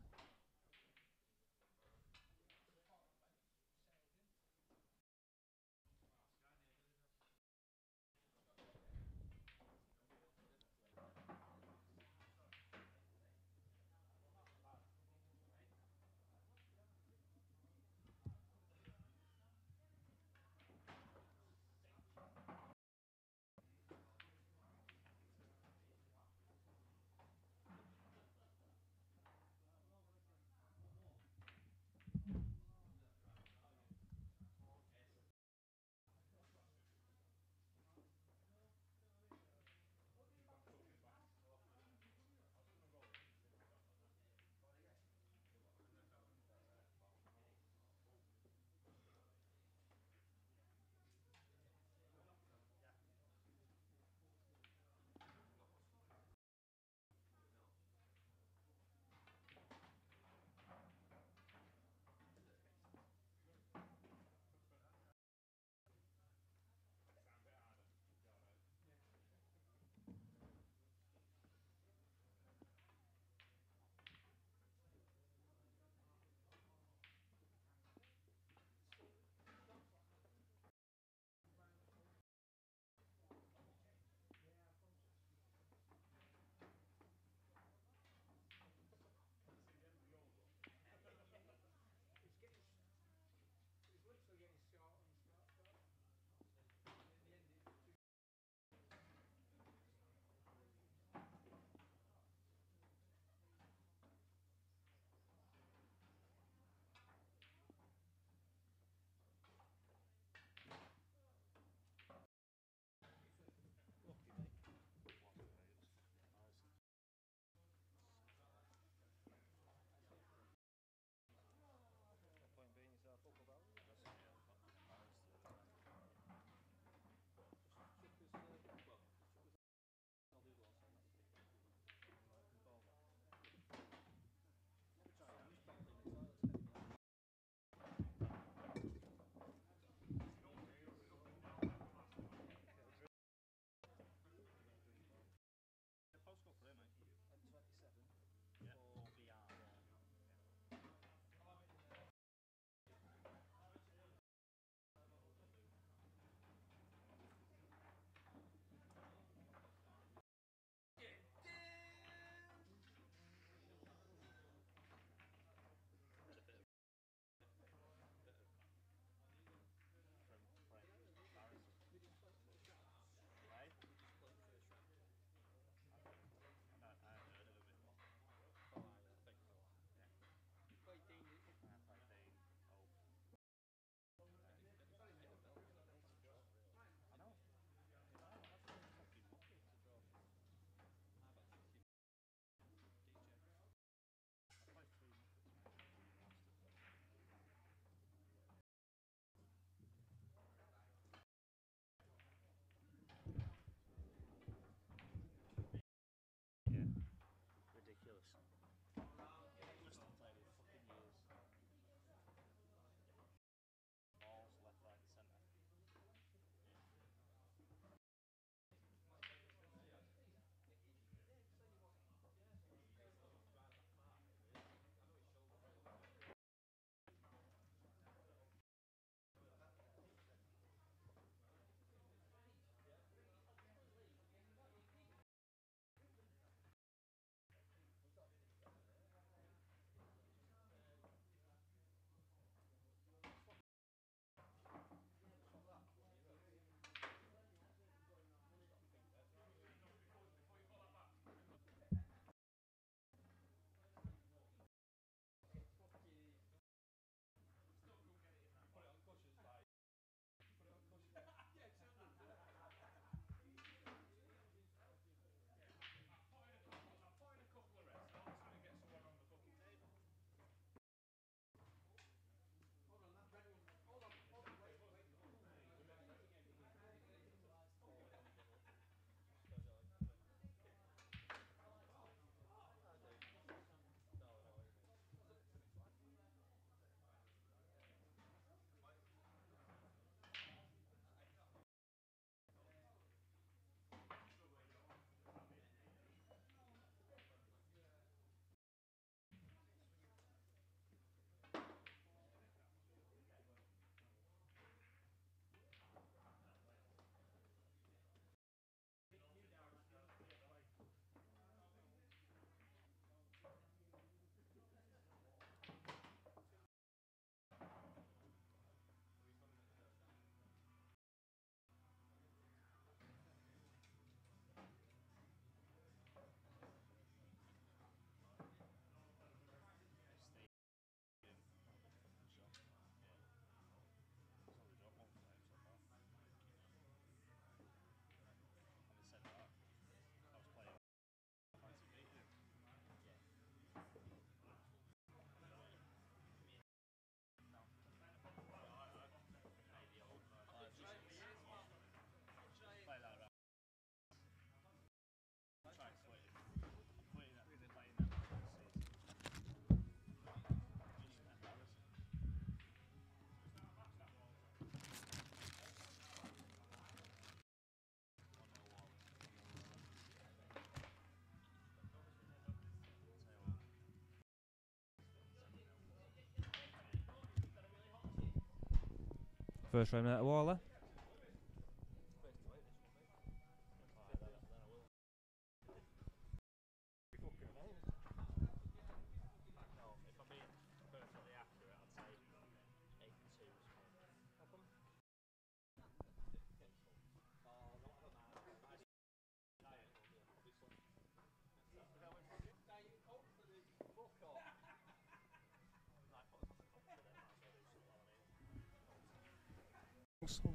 First round out of Waller.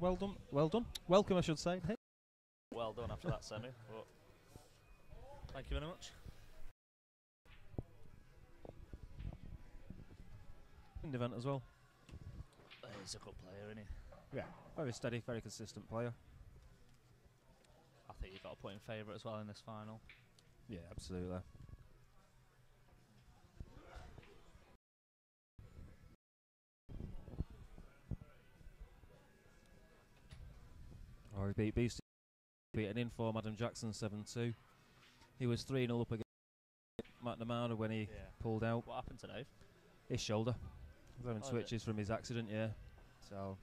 Well done, well done. Welcome, I should say. Hey. Well done after that semi. But thank you very much. In the event as well. He's a good player, isn't he? Yeah. Very steady, very consistent player. I think you've got to put in favourite as well in this final. Yeah, absolutely. Or he beat Beastie, beat an inform Adam Jackson 7-2. He was 3-0 up against McNamara when he pulled out. What happened today? His shoulder. He was having twitches from his accident, yeah. So,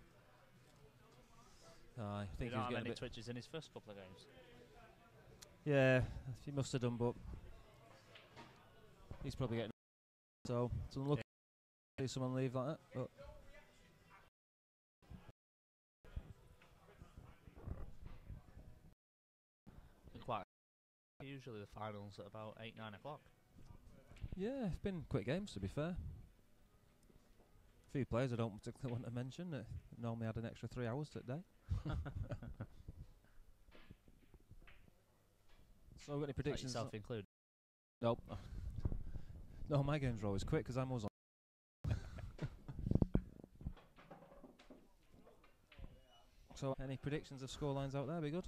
I think He he's didn't have getting any a bit. twitches in his first couple of games. Yeah, he must have done, but he's probably getting. So, it's unlucky to see someone leave like that. But Quite. Usually the finals at about 8-9 o'clock. yeah, it's been quick games to be fair. A few players I don't particularly want to mention that normally had an extra 3 hours today. So, got any predictions? Yourself included. Nope. No, my games are always quick because I'm always on. So, any predictions of scorelines out there? Be good.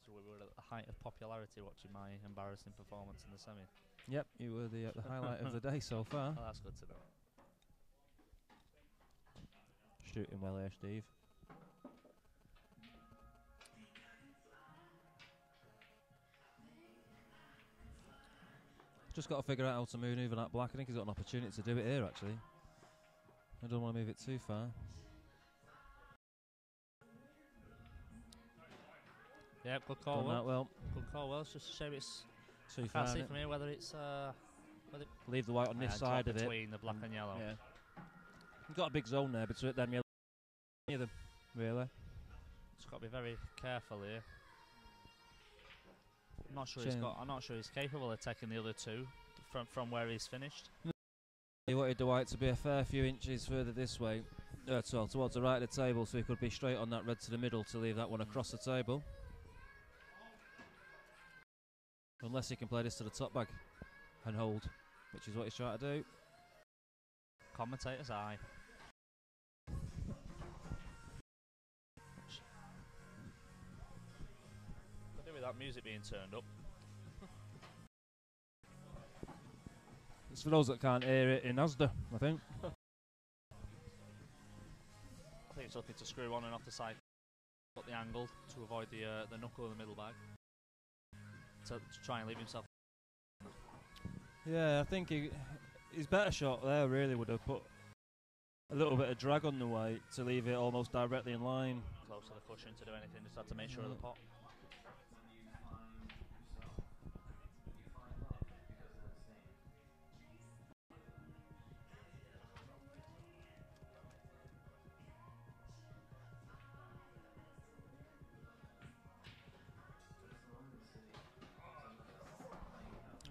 So we were at the height of popularity watching my embarrassing performance in the semi. Yep, you were the highlight of the day so far. Oh, that's good to know. Shooting well here, Steve. Just got to figure out how to manoeuvre that black. I think he's got an opportunity to do it here, actually. I don't want to move it too far. Yep, good call. Done that well. Good call. Well, it's just a shame it's. Too I far. can't see innit? from here whether it's. Leave the white on this side of it. between the black and yellow. Yeah. You've got a big zone there between them yellow. Near them, really. Just got to be very careful here. I'm not sure he's capable of taking the other two from where he's finished. He wanted the white to be a fair few inches further this way, so towards the right of the table, so he could be straight on that red to the middle to leave that one across the table. Unless he can play this to the top bag and hold, which is what he's trying to do. Commentator's eye. What do with that music being turned up? It's for those that can't hear it in Asda, I think. I think it's looking to screw on and off the side. Got the angle to avoid the knuckle in the middle bag. To try and leave himself. Yeah, I think his better shot there really would have put a little bit of drag on the white to leave it almost directly in line. Close to the cushion to do anything, just had to make sure of the pot.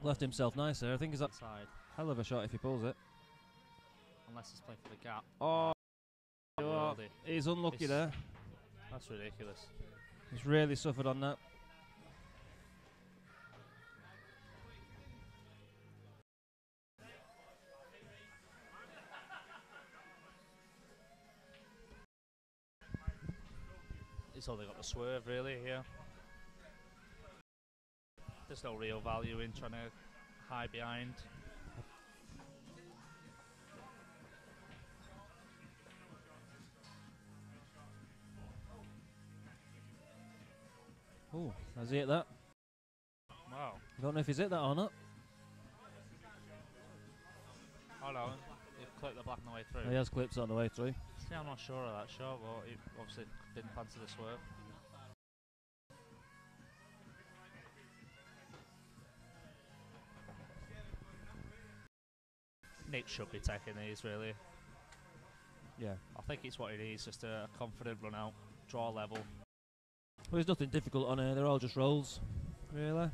Left himself nice there. I think he's a Side, hell of a shot if he pulls it. unless he's playing for the gap. Oh, you know what? he's unlucky there. That's ridiculous. He's really suffered on that. He's only got the swerve really here. There's no real value in trying to hide behind. Oh, has he hit that? Wow. I don't know if he's hit that or not. Oh no, you've clipped the black on the way through. He has clips on the way through. See, I'm not sure of that shot, but he obviously didn't fancy the swerve. Nick should be taking these, really. Yeah. I think it's what he needs, just a confident run out, draw level. Well, there's nothing difficult on here. They're all just rolls, really.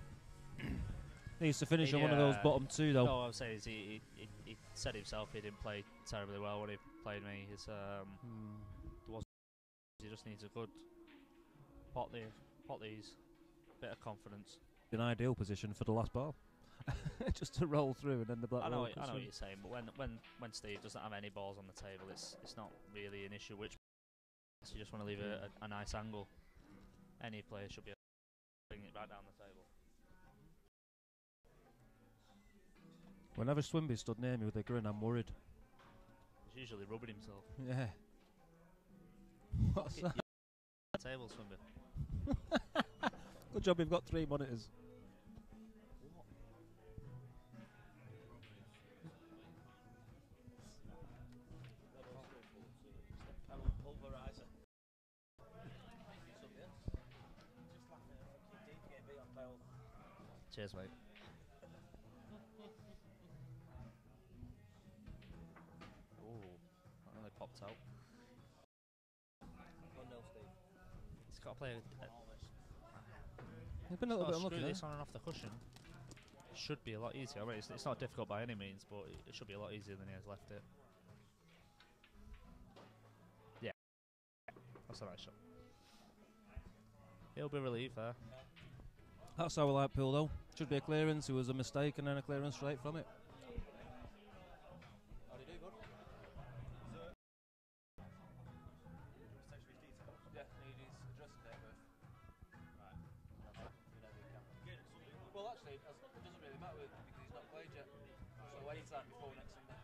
Needs to finish on one of those bottom two, though. No, I was saying is he said himself he didn't play terribly well when he played me. He just needs a good pot these, bit of confidence. An ideal position for the last ball. Just to roll through and then the black I know roll. what you're saying, but when Steve doesn't have any balls on the table, it's not really an issue. Which you just want to leave a nice angle. Any player should be able to bring it right down the table. Whenever Swinby stood near me with a grin, I'm worried. He's usually rubbing himself. Yeah. What's that? Table Swinby. Good job we've got 3 monitors. Pulverizer. Cheers, mate. Ooh, that really popped out. He's got to play. He's been a little bit unlucky screw there. this on and off the cushion. Should be a lot easier. I mean, it's not difficult by any means, but it should be a lot easier than he has left it. Yeah, that's a nice shot. He'll be relieved there. That's our light pool, though. Should be a clearance. It was a mistake and then a clearance straight from it. How do you do, bud? Yeah, need his address and date of birth. Right. Well, actually, it doesn't really matter because he's not played yet. So anytime before next Sunday.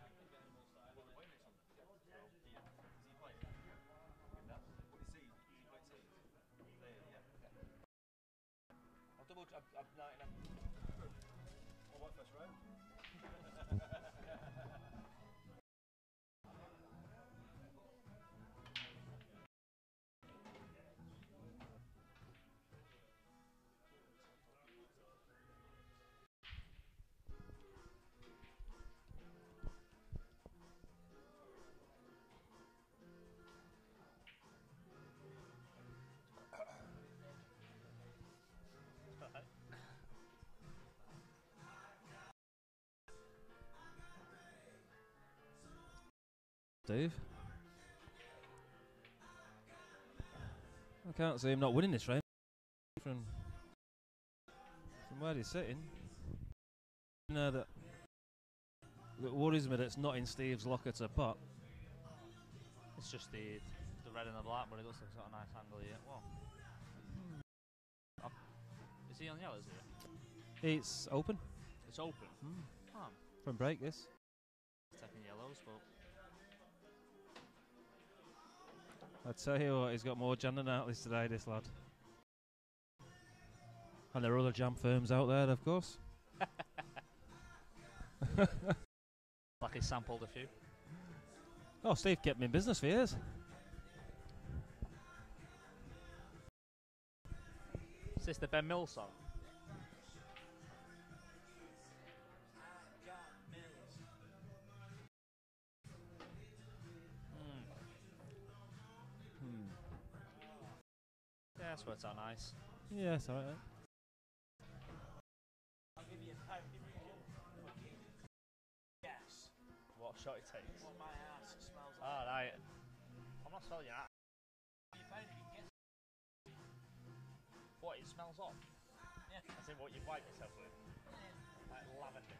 I'm 99. Oh, what first row? Dave. I can't see him not winning this frame. From where he's sitting. That worries me that it's not in Steve's locker to pot. It's just the red and the black, but it looks like it's got a nice angle here. Whoa. Is he on yellows here? It's open. It's open. Oh. From break, this. Taking yellows, but I tell you what, he's got more jam than Atlas today, this lad. And there are other jam firms out there, of course. like he sampled a few. Oh, Steve kept me in business for years. Is this the Ben Mills song? Yeah, that's worked out nice. Yeah, it's alright. I'll give you a pound if you can fucking guess What shot it takes? what my ass smells like. Alright. I'm not smelling that. You pound if you can guess. What, it smells off? Yeah. As in what you wipe yourself with? Like lavender.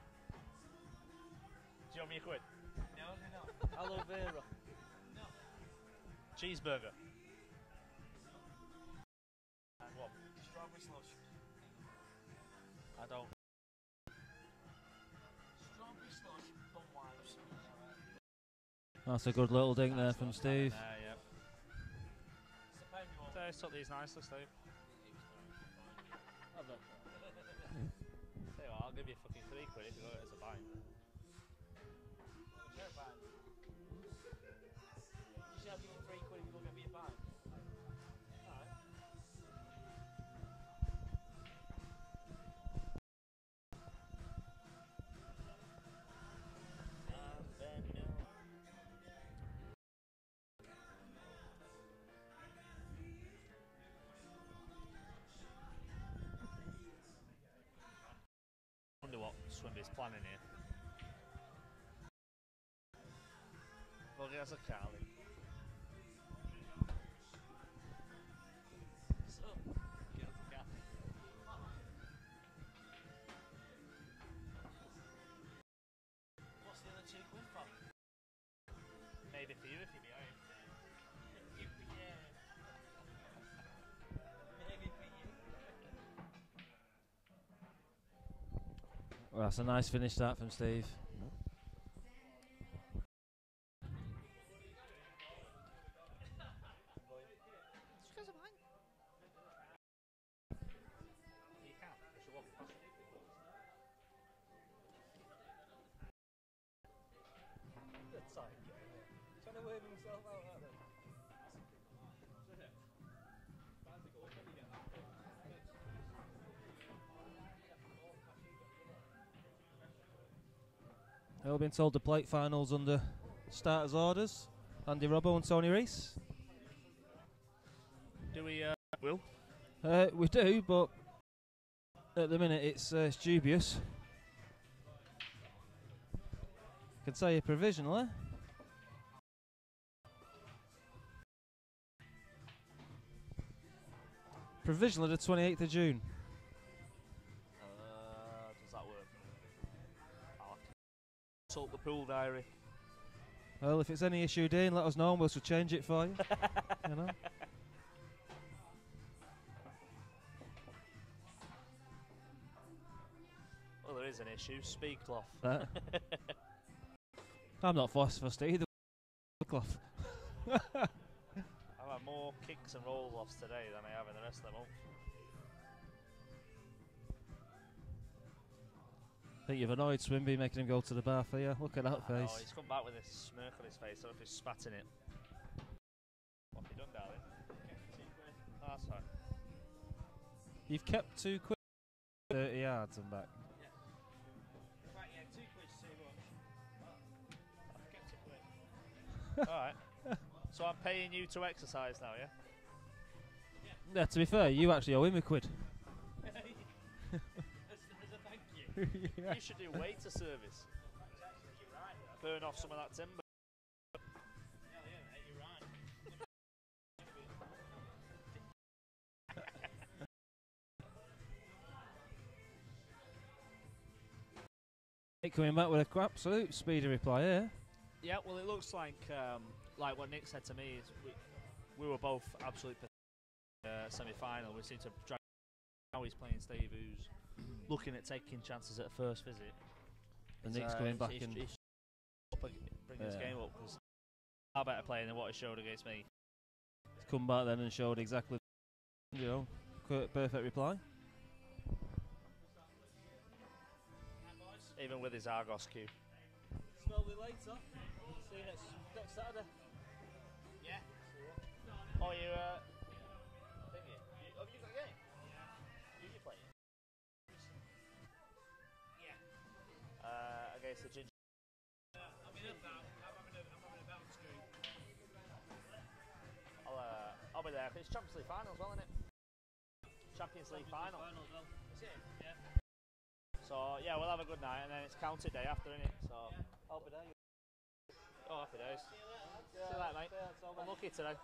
Do you owe me a quid? No, no, no. Aloe vera. No. Cheeseburger. And what? Strawberry slush. I don't. Strawberry slush, bum wipes. That's a good little dink there from Steve. Yeah. It's the pound you want. So, took these nicely, Steve. Maybe fucking £3 if you got it as a bind. Share a bind. You should have given £3 if you go get me a bind. Alright. Wonder what Swinby's planning here. Well, there's a Carly. So, get a Carly. What's the other £2 for? Maybe for you if you're behind. Yeah. Maybe for you. Well, that's a nice finish that from Steve. You can't, because you won't pass it. That's like trying to wave himself out at them. They've all been told the plate finals under starters' orders. Andy Robbo and Tony Rees. Do we, Will? We do, but at the minute it's dubious. Can tell you provisionally. Provisionally the 28th of June. Does that work? I'll have to consult the pool diary. Well, if it's any issue, Dean, let us know and we'll change it for you. You know. Well, there is an issue. Speed cloth. I'm not fussed either. Cloth. I've had more kicks and roll-offs today than I have in the rest of the month. I think you've annoyed Swinby making him go to the bar for you. Look at that Oh, face. he's come back with a smirk on his face. I don't know if he's spat in it. What have you done, darling? Oh, that's fine. You've kept £2 30 yards and back. Right, yeah, £2 too much. I've kept £1. Alright. So I'm paying you to exercise now, yeah? Yeah, to be fair, you actually owe him £1. As a thank you. Yeah. You should do waiter service. You're right, though. Burn off some of that timber. Yeah, mate, you're right. Coming back with a absolute speedy reply here. Yeah, well, it looks like what Nick said to me is we were both absolutely semi-final. We seem to drag. Now he's playing Steve, who's looking at taking chances at a first visit. And Nick's coming back and bringing his game up because far better playing than what he showed against me. he's come back then and showed exactly, perfect reply. Even with his Argos cue. Smell me later. See you next Saturday. Yeah. Oh, you thingy. Have you got a game? Yeah. Who are you playing? Yeah. Against the Ginger. I'm having a bounce group. I'll be there. It's Champions League final as well, isn't it? Champions League final. Is it? Yeah. So yeah, we'll have a good night, and then it's counted day after, innit? So I'll be there. oh, happy days. See you later, mate. Unlucky today.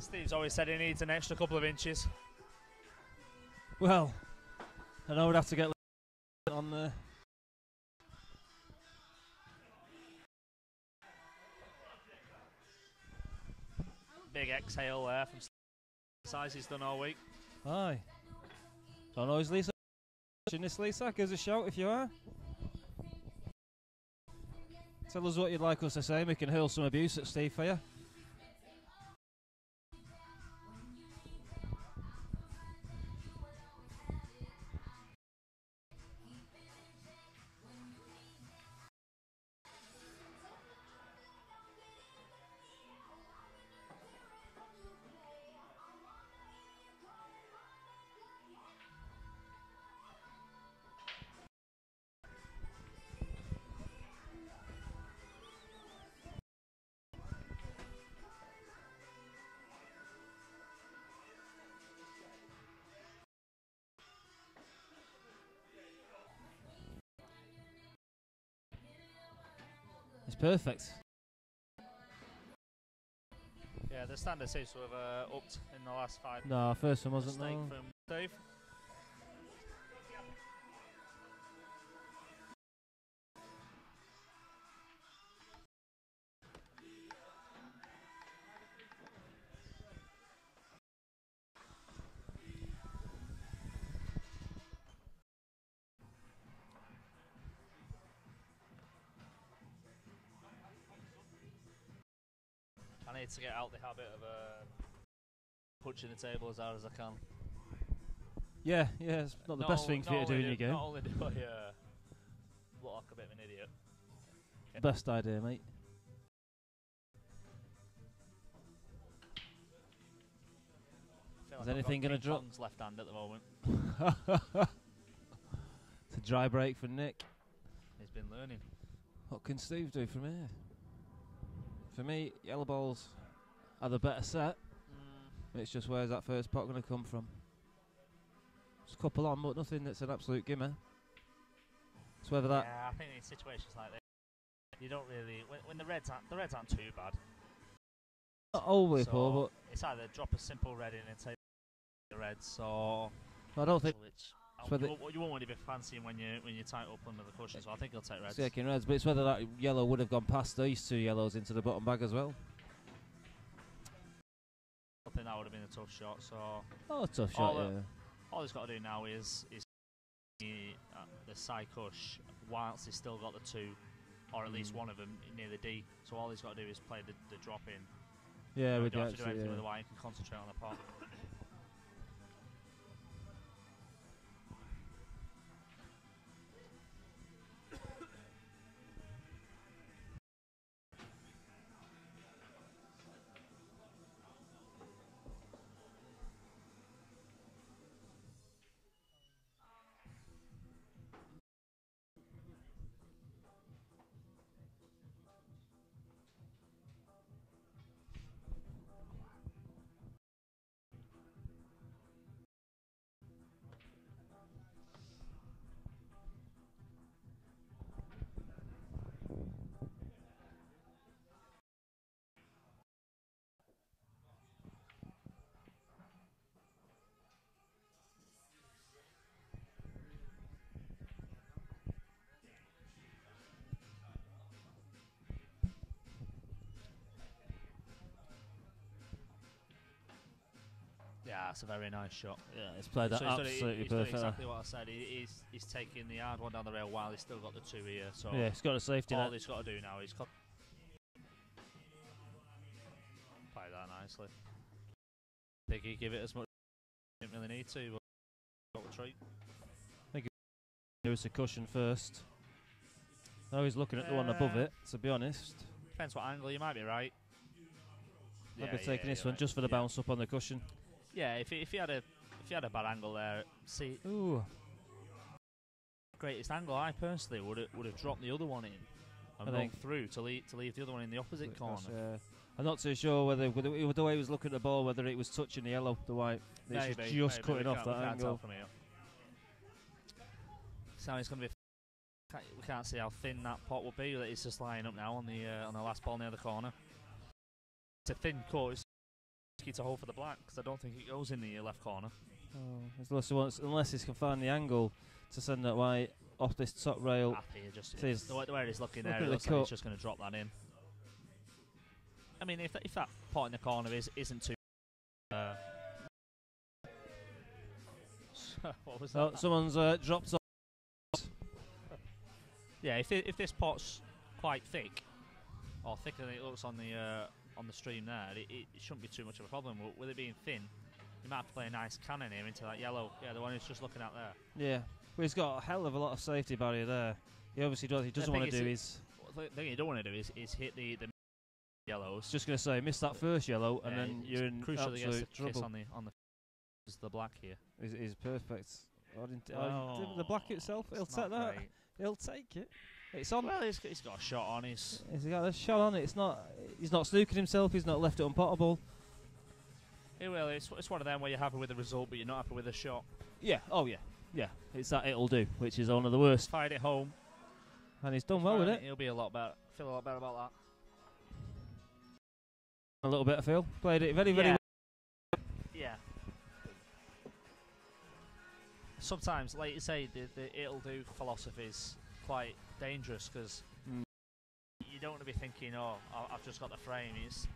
Steve's always said he needs an extra couple of inches. Well, I know we'd have to get on there. Big exhale there from size he's done all week. Aye. Don't know, is Lisa watching this, Lisa? Give us a shout if you are. Tell us what you'd like us to say. We can hurl some abuse at Steve for you. It's perfect. Yeah, the standard seems to have upped in the last 5 No, first one wasn't. Mistake No. from Dave. I need to get out the habit of punching the table as hard as I can. Yeah, it's not the best thing for you to do in your game. Not only do I look like a bit of an idiot. Best idea, mate. Is anything going to drop? Left hand at the moment. It's a dry break for Nick. He's been learning. What can Steve do from here? For me, yellow balls are the better set. It's just where's that first pot going to come from? Just a couple on, but nothing that's an absolute gimme. It's whether that. Yeah, I think in situations like this, you don't really. When the reds aren't too bad. Not always So poor, but it's either drop a simple red in and take the reds, or I don't think you won't want to be fancying when you tight up under the cushion. So I think he'll take reds. taking reds, but it's whether that yellow would have gone past these two yellows into the bottom bag as well. I think that would have been a tough shot. So Tough shot, yeah. all he's got to do now is the side cush whilst he's still got the two, or at least one of them near the D. So all he's got to do is play the drop in. Yeah, We with don't the have to do extra, anything yeah. with the white. You can concentrate on the pot. Yeah, it's a very nice shot. Yeah, it's played that So he's done absolutely perfect. exactly what I said. He's taking the hard one down the rail while he's still got the two here. So Yeah, he's got a safety all net. he's got to do now is play that nicely. I think he give it as much. Didn't really need to, but got the treat. There's a cushion first. Now he's looking at the one above it, to be honest. Depends what angle. You might be right. I'd be taking this one right. just for the bounce up on the cushion. Yeah, if he had a bad angle there, see. Ooh. Greatest angle I personally would have dropped the other one in and run through to leave the other one in the opposite corner. I'm not too sure whether with the way he was looking at the ball, whether it was touching the yellow, the white. It's just cutting off that angle. So it's going to be. We can't see how thin that pot will be. That it's just lying up now on the last ball near the corner. It's a thin cut. risky to hold for the black because I don't think it goes in the left corner. Unless he can find the angle to send that white off this top rail. The way he's looking there, Look it at looks the like cut. he's just going to drop that in. I mean, if that pot in the corner isn't too... what was that? Oh, someone's dropped off. Yeah, if this pot's quite thick, or thicker than it looks on the stream there, it shouldn't be too much of a problem. With it being thin, you might have to play a nice cannon here into that yellow. Yeah, the one who's just looking out there. Yeah, well, he's got a hell of a lot of safety barrier there. He obviously does. He doesn't want to do his. The thing you don't want to do is hit the yellows. Just going to say, miss that first yellow, and then you're in crucial absolute to kiss trouble. on the black here. Is perfect. The black itself, he'll take that. Great. He'll take it. It's on. Well, he's got a shot on. He's got a shot on it. It's not. He's not snooking himself. He's not left it unpottable. Yeah, well, it's one of them where you're happy with the result, but you're not happy with the shot. Yeah. Oh yeah. Yeah. It's that it'll do, which is one of the worst. Fired it home, And he's done well with it. He'll be a lot better. Feel a lot better about A little bit, I feel. Played it very, very Yeah. well. that. Yeah. Sometimes, like you say, the it'll do philosophy is quite dangerous because you don't want to be thinking, oh, I've just got the frame. He's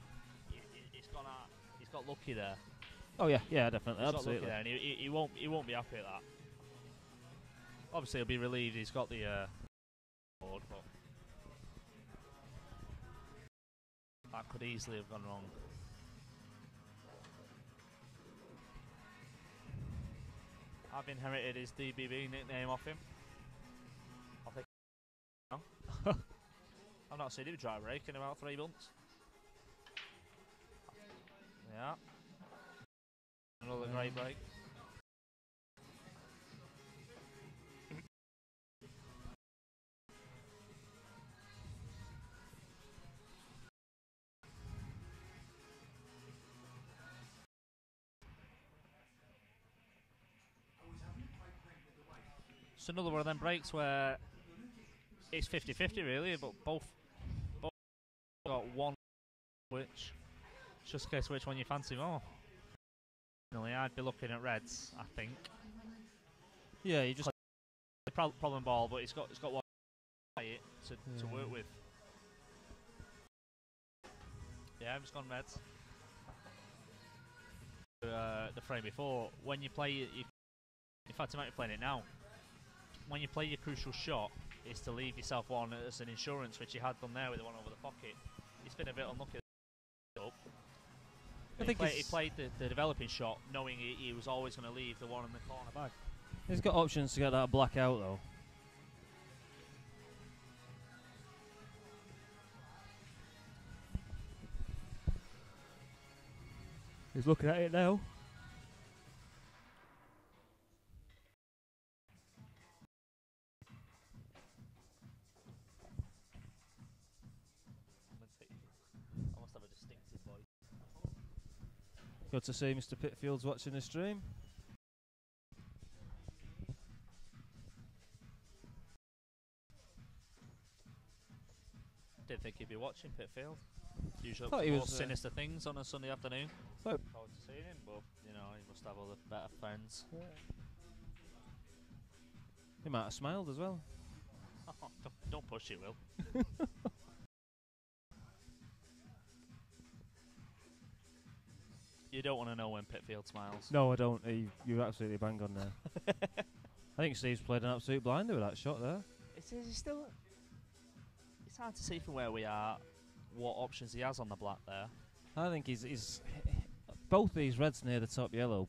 got lucky there. Oh yeah, yeah, definitely, He's absolutely. got lucky there, and he won't be happy at that. Obviously, he'll be relieved he's got the board, but that could easily have gone wrong. I've inherited his DBB nickname off him. I think I've not seen him dry break in about 3 months. Yeah. Another great break. It's another one of them breaks where it's 50-50 really, but both got one, which it's just a case of which one you fancy more. Personally, I'd be looking at reds, I think. Yeah, you just The problem ball, but it's got one to work with. Yeah, I've just gone reds. The frame before, when you play, in fact, I might be playing it now. When you play your crucial shot, is to leave yourself one as an insurance, which he had done there with the one over the pocket. He's been a bit unlucky. He played the developing shot, knowing he was always going to leave the one in the corner bag. He's got options to get that black out though. He's looking at it now. I must have a distinctive voice. Good to see Mr. Pitfield's watching the stream. Didn't think he'd be watching Pitfield. Usually Thought up he to more was, sinister things on a Sunday afternoon. Thought- Forward to seeing him, but you know he must have other better friends. He might have smiled as well. Don't push it, Will. You don't want to know when Pitfield smiles. No, I don't. You're absolutely bang on there. I think Steve's played an absolute blinder with that shot there. It's still. It's hard to see from where we are what options he has on the black there. I think he's both these reds near the top yellow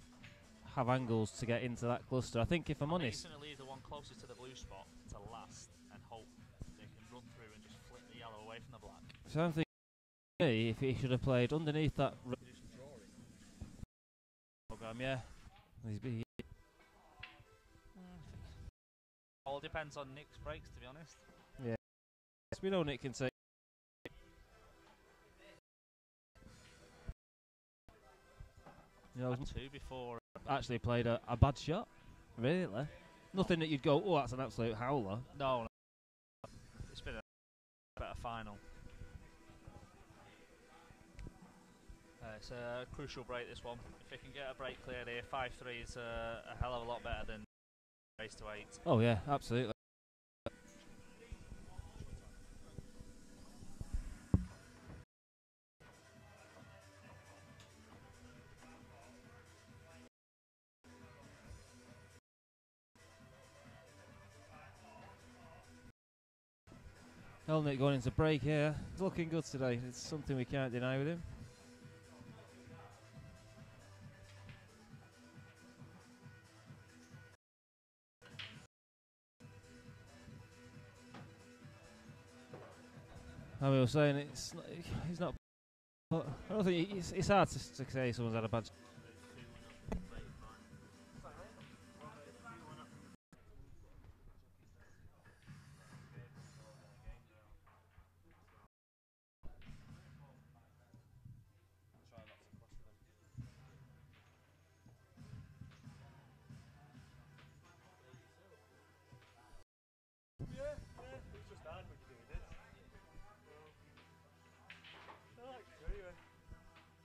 have angles to get into that cluster. I think if I'm honest, he's going to leave the one closest to the blue spot to last and hope they can run through and just flip the yellow away from the black. so I'm thinking if he should have played underneath that program, yeah. All depends on Nick's breaks, to be honest. Yeah. We know Nick can say. You know, Two before. actually played a bad shot. Really? Nothing that you'd go, oh, that's an absolute howler. No. It's been a better final. It's a crucial break, this one. If they can get a break cleared here, 5-3 is a hell of a lot better than race to 8. Oh yeah, absolutely. Helnick going into break here. He's looking good today. It's something we can't deny with him. I was saying, he's not. I don't think it's hard to say someone's had a bad.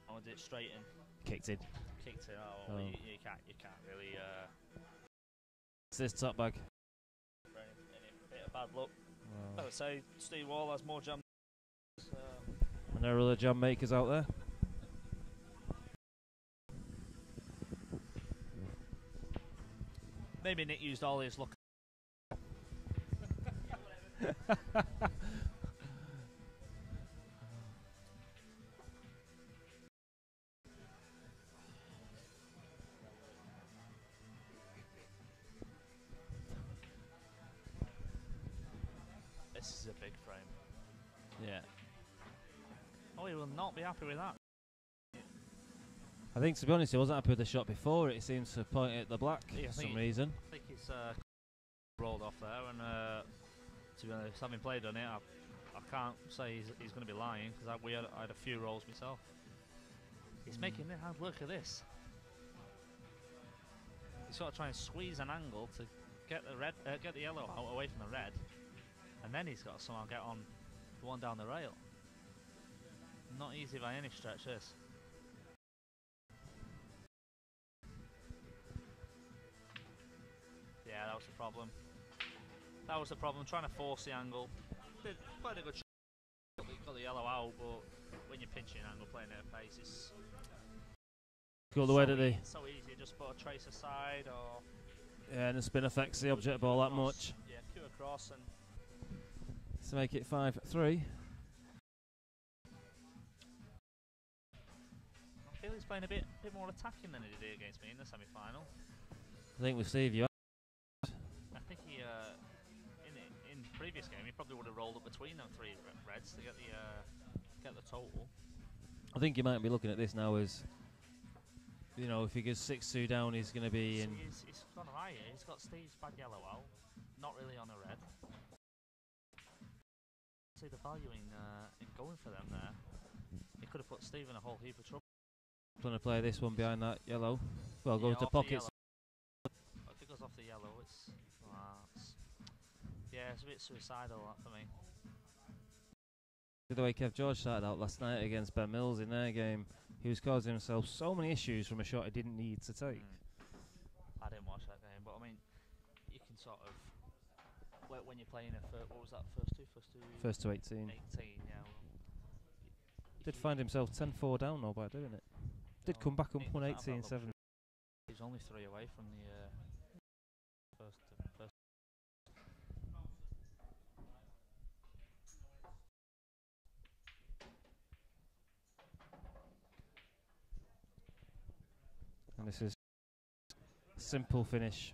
I did it straight in. Kicked in. Kicked it. Oh. You can't really. It's this top bag. Bit of bad luck. I would say Steve Wall has more jam. And there are other jam makers out there. Maybe Nick used all his luck. This is a big frame. Yeah. Oh, he will not be happy with that. I think, to be honest, he wasn't happy with the shot before. It seems to point at the black for some reason. I think he's rolled off there, and to be honest, having played on it, I can't say he's going to be lying, because I had a few rolls myself. He's making it hard work of this. He's sort of trying to squeeze an angle to get the yellow out away from the red, and then he's got to somehow get on the one down the rail. Not easy by any stretch, this. Yeah, that was the problem. That was the problem, trying to force the angle. Did quite a good shot. Got the yellow out, but when you're pinching an angle, playing at a pace, it's Got the way that they. so easy, just put a trace aside or. Yeah, and the spin affects the object ball that much. Yeah, cue across and. To make it 5-3. I feel he's playing a bit more attacking than he did against me in the semi-final. I think with Steve, you. I think he, in the previous game, he probably would have rolled up between them three reds to get the total. I think you might be looking at this now as, you know, if he goes 6-2 down, he's going to be in. He's gone right here. He's got Steve's bad yellow out, not really on a red. See the value in going for them there. He could have put Steve in a whole heap of trouble. Trying to play this one behind that yellow. Well, Yeah, going to off the pockets. If it goes off the yellow, yeah, it's a bit suicidal that for me. The way Kev George started out last night against Ben Mills in their game, he was causing himself so many issues from a shot he didn't need to take. I didn't watch that game, but I mean, you can sort of when you're playing what was that First to 18. 18, yeah. Well, Did find himself 10-4 down though by doing it. Did come back and won 18-7. He's only 3 away from the first. And this is simple finish.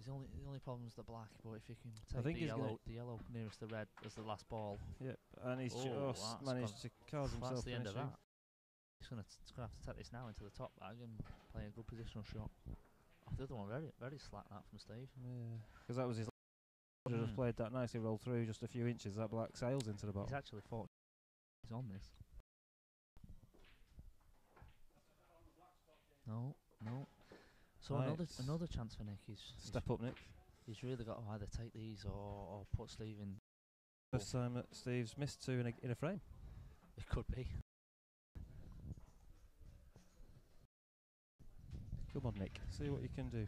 The only problem is the black, but if you can I think take he's the yellow nearest the red as the last ball. Yep, and he's just managed to cause himself. That's the end of finishing. that. He's gonna have to take this now into the top bag and play a good positional shot. Off the other one, very slack that from Steve. Yeah, because that was his. Just played that nicely, rolled through just a few inches. That black sails into the bottom. He's actually thought he's on this. No. So another chance for Nick. Step up, Nick. He's really got to either take these or put Steve in. First time that Steve's missed two in a frame. It could be. Come on, Nick. See what you can do.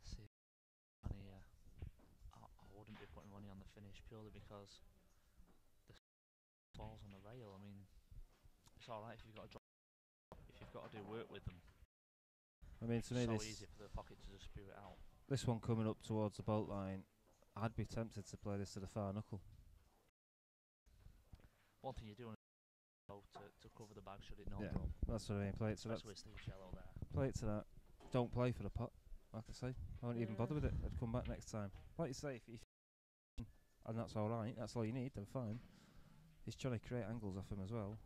See, money, I wouldn't be putting money on the finish purely because the balls on the rail. I mean, it's all right if you've got to drop, if you've got to do work with them. I mean, to me, so this easy for the pocket to just spew it out. this one coming up towards the bolt line, I'd be tempted to play this to the far knuckle. One thing you do to cover the bag should it not Yeah, drop. that's what I mean. Play it to that. Especially with Steve Shello there. Play it to that. Don't play for the pot. Like I say, I won't even bother with it. I'd come back next time. Like you say, if and that's all right. That's all you need. Then fine. He's trying to create angles off him as well.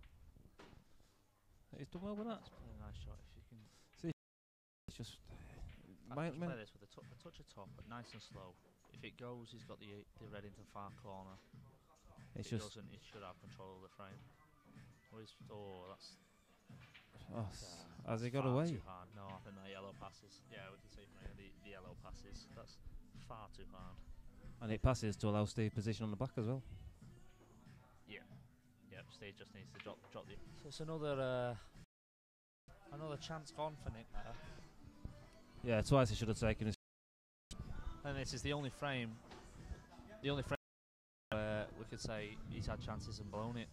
He's done well with that. That's a nice shot if you can. It's just. I can play this with a touch of top, but nice and slow. If it goes, he's got the red into far corner. It's if it just. doesn't, he should have control of the frame. That's. Has he got far away? Too hard. No, I think that yellow passes. Yeah, we can see from here the yellow passes. That's far too hard. And it passes to allow Steve position on the back as well. Yeah. Yep. Steve just needs to drop the. So it's another chance gone for Nick there. Yeah, twice he should have taken his. And this is the only frame where we could say he's had chances and blown it.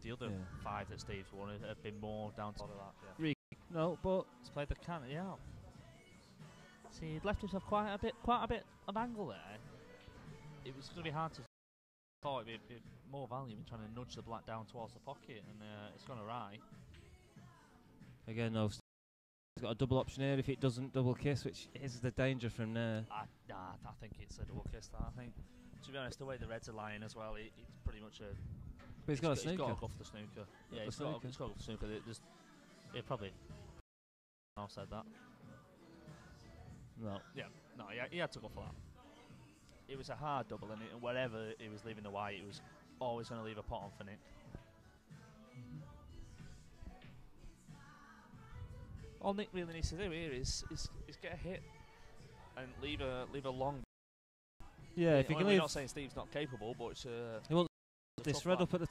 The other 5 that Steve's won have been more down to that. Yeah. No, but He's played the canter out. See, he'd left himself quite a bit of angle there. It was going to be hard to. Thought it'd be more value in trying to nudge the black down towards the pocket, and it's gone awry. again, no. He's got a double option here if it doesn't double kiss, which is the danger from there. I think it's a double kiss. That I think. To be honest, the way the Reds are lying as well, it's pretty much a. But he's got a snooker. He's got to go for the snooker. Yeah, he's got to go for the snooker. It probably. I said that. No. Yeah, no, he had to go for that. It was a hard double, and wherever he was leaving the white, he was always going to leave a pot on for Nick. All Nick really needs to do here is get a hit and leave a long. Yeah, if you can we're leave. not saying Steve's not capable, but it's He wants this red up at the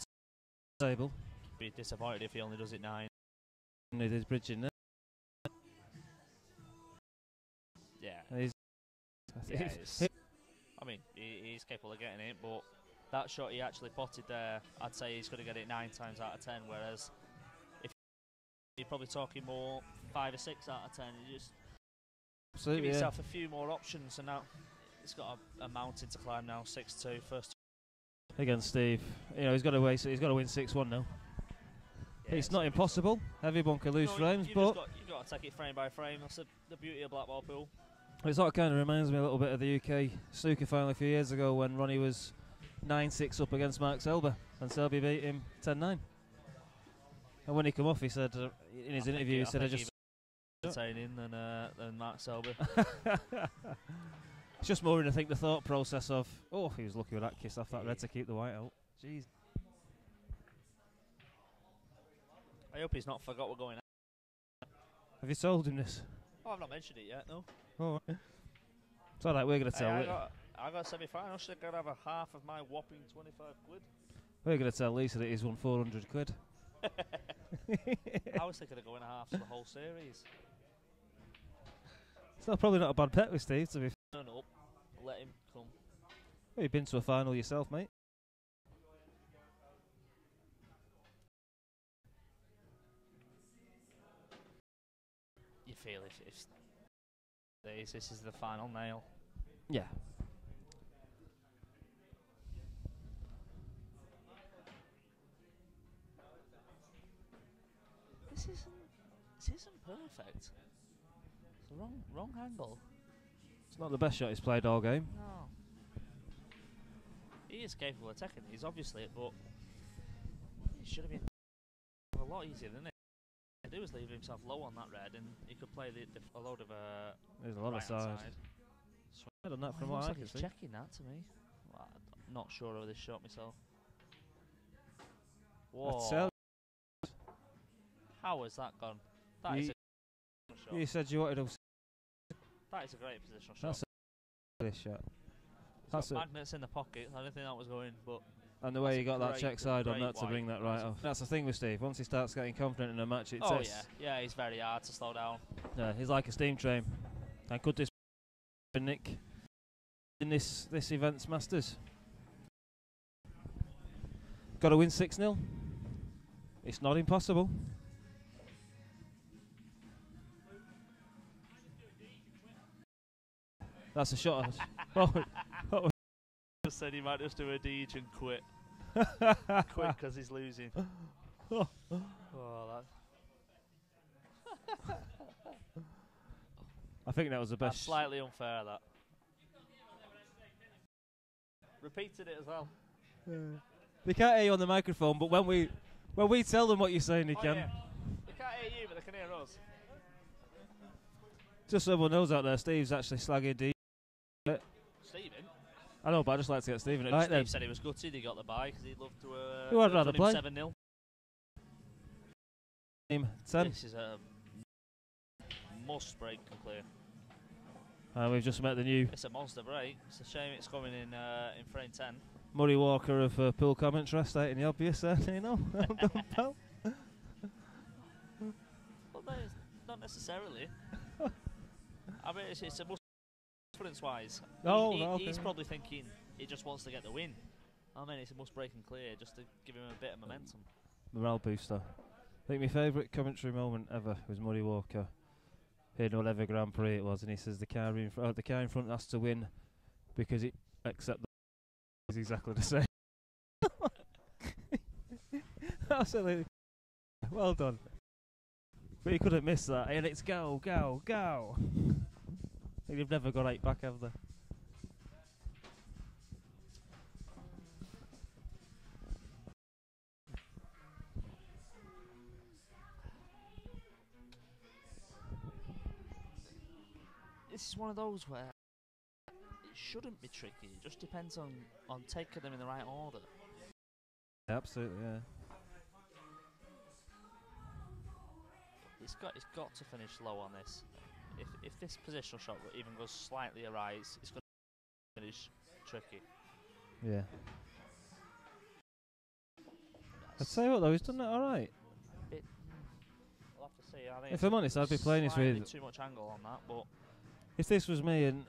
table. Be disappointed if he only does it 9. And it is bridging there. Yeah. I mean, he's capable of getting it, but that shot he actually potted there, I'd say he's going to get it 9 times out of 10. Whereas if you're probably talking more 5 or 6 out of 10, you just give yourself a few more options, and now it's got a mountain to climb now. 6-2 first. Against Steve, he's got to win 6-1 now. Yeah, it's not impossible. Heavy bunker, loose frames, but you've got to take it frame by frame. That's the beauty of black ball pool. It sort of kind of reminds me a little bit of the UK snooker final a few years ago when Ronnie was 9-6 up against Mark Selby, and Selby beat him 10-9. And when he come off, he said in his interview, he said, "I just entertaining than Mark Selby." It's just more in, I think, the thought process of, he was lucky with that kiss off that red to keep the white out. Jeez. I hope he's not forgot we're going out. Have you told him this? Oh, I've not mentioned it yet, no. Oh, it's alright, we're going to tell I got a semi-final, should I have a half of my whopping 25 quid? We're going to tell Lisa that he's won 400 quid. I was thinking of going half for the whole series. It's probably not a bad bet with Steve, to be No, let him come. Well, you've been to a final yourself, mate. You feel if this is the final nail. Yeah. This isn't perfect. It's the wrong angle. It's not the best shot he's played all game. No. He is capable of taking these, obviously, but it should have been a lot easier than it. What he did was leave himself low on that red, and he could play a load of There's a lot of side. I done that from what I can see. Checking that to me. Well, I'm not sure of this shot myself. Whoa. How has that gone? That is a shot. You said you wanted to. That is a great positional shot. That's a shot. That's magnets in the pocket. I didn't think that was going, but And the way That's he a got that great- check side on great that to white. bring that right off. That's the thing with Steve. Once he starts getting confident in a match, it Oh takes. yeah, he's very hard to slow down. Yeah, he's like a steam train. And could this be Nick in this event's Masters? Got to win 6-0. It's not impossible. That's a shot. Just said he might just do a deej and quit. Quit because he's losing. Oh, that. I think that was the That's best. slightly unfair, that. Repeated it as well. They can't hear you on the microphone, but when we tell them what you're saying, they Oh, can. yeah. They can't hear you, but they can hear us. Just so everyone knows out there, Steve's actually slagging D. Stephen? I know, but I just like to get Stephen. Right Steve then. said he was gutted, he got the bye because he'd love to Who I'd rather play? 7-0. Team 10. This is a must break and clear. And we've just met the new It's a monster break. It's a shame it's coming in frame 10. Murray Walker of pool commentary, stating the obvious there, you know. Well, no, not necessarily. I mean, it's a must confidence-wise. He's probably thinking he just wants to get the win. I mean, it's a must break and clear just to give him a bit of momentum. Morale booster. I think my favourite commentary moment ever was Murray Walker. Here, no whatever Grand Prix it was, and he says the car in front has to win because it except the is exactly the same. Absolutely, well done. But he couldn't miss that, and it's go, go, go. They've never got 8 back, have they? This is one of those where it shouldn't be tricky. It just depends on taking them in the right order. Yeah, absolutely, yeah. It's got to finish low on this. If this positional shot even goes slightly awry, it's going to finish tricky. Yeah. I'd say what though, he's done that alright. We'll have to see. I think If I'm honest, I'd be playing this with too much angle on that, but if this was me, and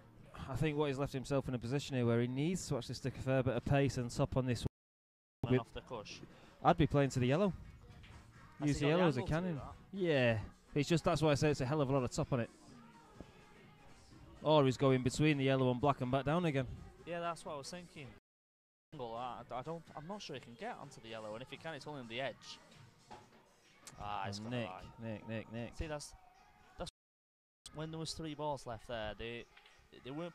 I think what he's left himself in a position here where he needs to actually stick a fair bit of pace and top on this. coming off the cush. I'd be playing to the yellow. Has Use he the got yellow as a angle to do cannon. that? Yeah, it's just that's why I say it's a hell of a lot of top on it. Or he's going between the yellow and black and back down again. Yeah, that's what I was thinking. Angle, I'm not sure he can get onto the yellow, and if he can, it's only on the edge. It's gonna lie. Nick. See, that's when there was 3 balls left there. They weren't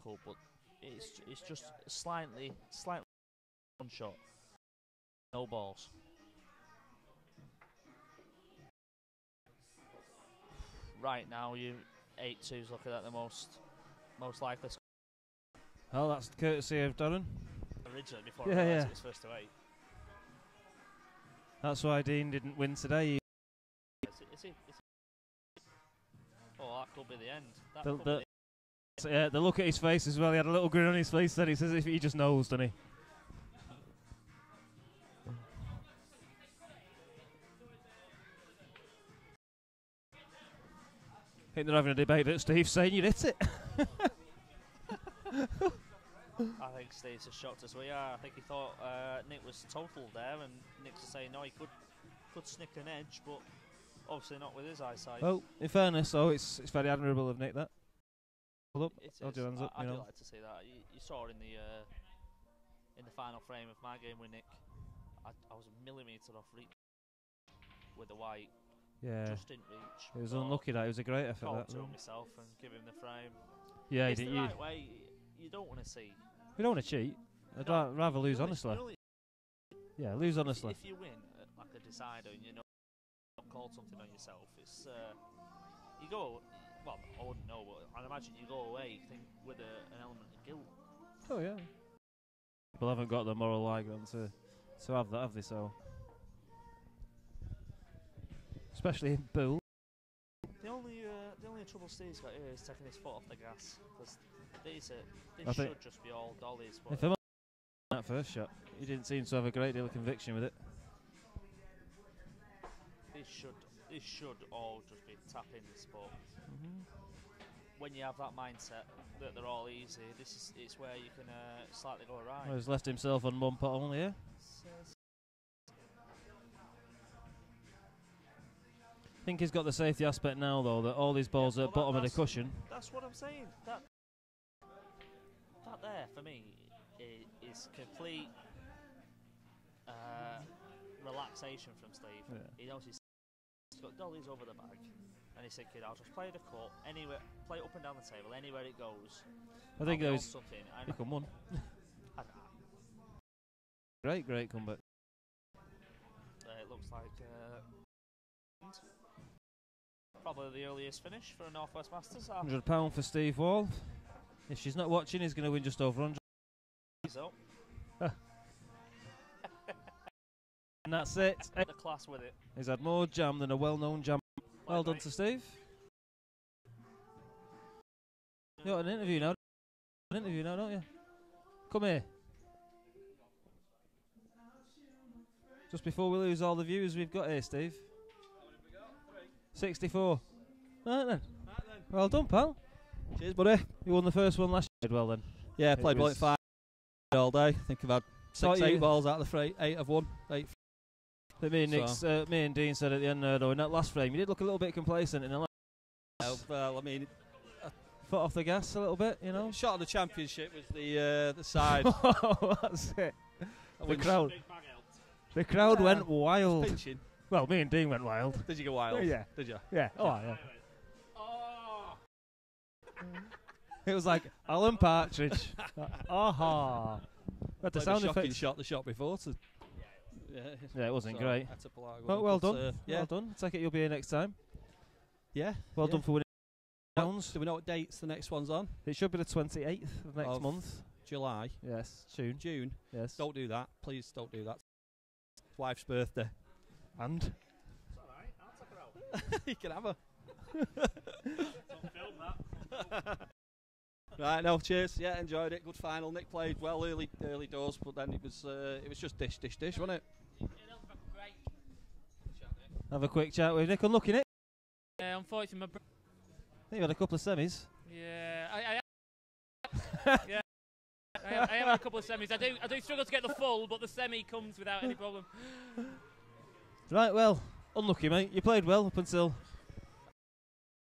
cool, but it's just slightly one shot. No balls. Right now, you 8-2's looking at the most likely. Oh, that's courtesy of Darren. Originally, before Yeah, yeah. it was first to 8. That's why Dean didn't win today. Oh, that could be the end. That The- could be the So, yeah, the look at his face as well. He had a little grin on his face. Then he says if he just knows, doesn't he? I think they're having a debate that Steve's saying you hit it. I think Steve's as shocked as we are. I think he thought Nick was total there, and Nick's saying no, he could snick an edge, but obviously not with his eyesight. Well, in fairness, though, it's very admirable of Nick that. Hold up, It hold is. your hands up. I You do know. like to see that. You saw in the final frame of my game with Nick. I was a millimetre off reach with the white. Yeah, Just didn't reach. it was But unlucky that. It was a great effort. called That. to myself and give him the frame. Yeah, It's you the didn't. right way. You don't want to see. We don't want to cheat. I'd rather lose honestly. Yeah, lose honestly. If you win like a decider and you know not called something on yourself, it's you go. Well, I wouldn't know, but I'd imagine you go away with an element of guilt. Oh yeah. People haven't got the moral high ground to have that, have they? So, especially in pool. The only trouble Steve's got here is taking his foot off the gas, because these I think should just be all dollies. But If I'm that first shot. He didn't seem to have a great deal of conviction with it. This should all just be tapping this, but when you have that mindset that they're all easy, it's where you can slightly go awry. Well, he's left himself on one pot only here. I think he's got the safety aspect now, though, that all these balls are at bottom of the cushion. That's what I'm saying. That there, for me, is complete relaxation from Steve. Yeah. He knows he's got dollies over the bag, and he's thinking, I'll just play the cut anywhere, play it up and down the table, anywhere it goes. I think those something. become one. Great comeback. It looks like probably the earliest finish for a Northwest Masters. £100 for Steve Wall. If she's not watching, he's going to win just over 100. So. And that's it. The class with it. He's had more jam than a well-known jam. Well done to Steve. You got an interview now. Don't you? Come here. Just before we lose all the viewers we've got here, Steve. 64. Right then. Well done, pal. Cheers, buddy. You won the first one last year. Well then. Yeah, played ball at 5 all day. I think I've had 8 balls out of the frame. 8 have won. 8. But me and Dean said at the end there, though, in that last frame, you did look a little bit complacent in the last. Well, I mean, foot off the gas a little bit, you know. Shot of the championship was the side. That's it. The crowd went wild. Pinching. Well, me and Dean went wild. Did you go wild? Yeah. Did you? Yeah. Oh, yeah. It was like Alan Partridge. Aha. But the sound effects. The shot before. Yeah, it wasn't great. Well done. Well done. Take it you'll be here next time. Yeah. Well done for winning pounds. Do we know what dates the next one's on? It should be the 28th of next month. July. Yes. June. Yes. Don't do that. Please don't do that. Wife's birthday. And? It's alright. I'll take her out. You can have her. Don't film that. Right, no, cheers. Yeah, enjoyed it. Good final. Nick played well early doors, but then it was just dish, wasn't it? Have a quick chat with Nick. Unlucky, Nick. Yeah, unfortunately, my I think you had a couple of semis. Yeah, yeah. I have a couple of semis. I do struggle to get the full, but the semi comes without any problem. Right, well, unlucky, mate. You played well up until. What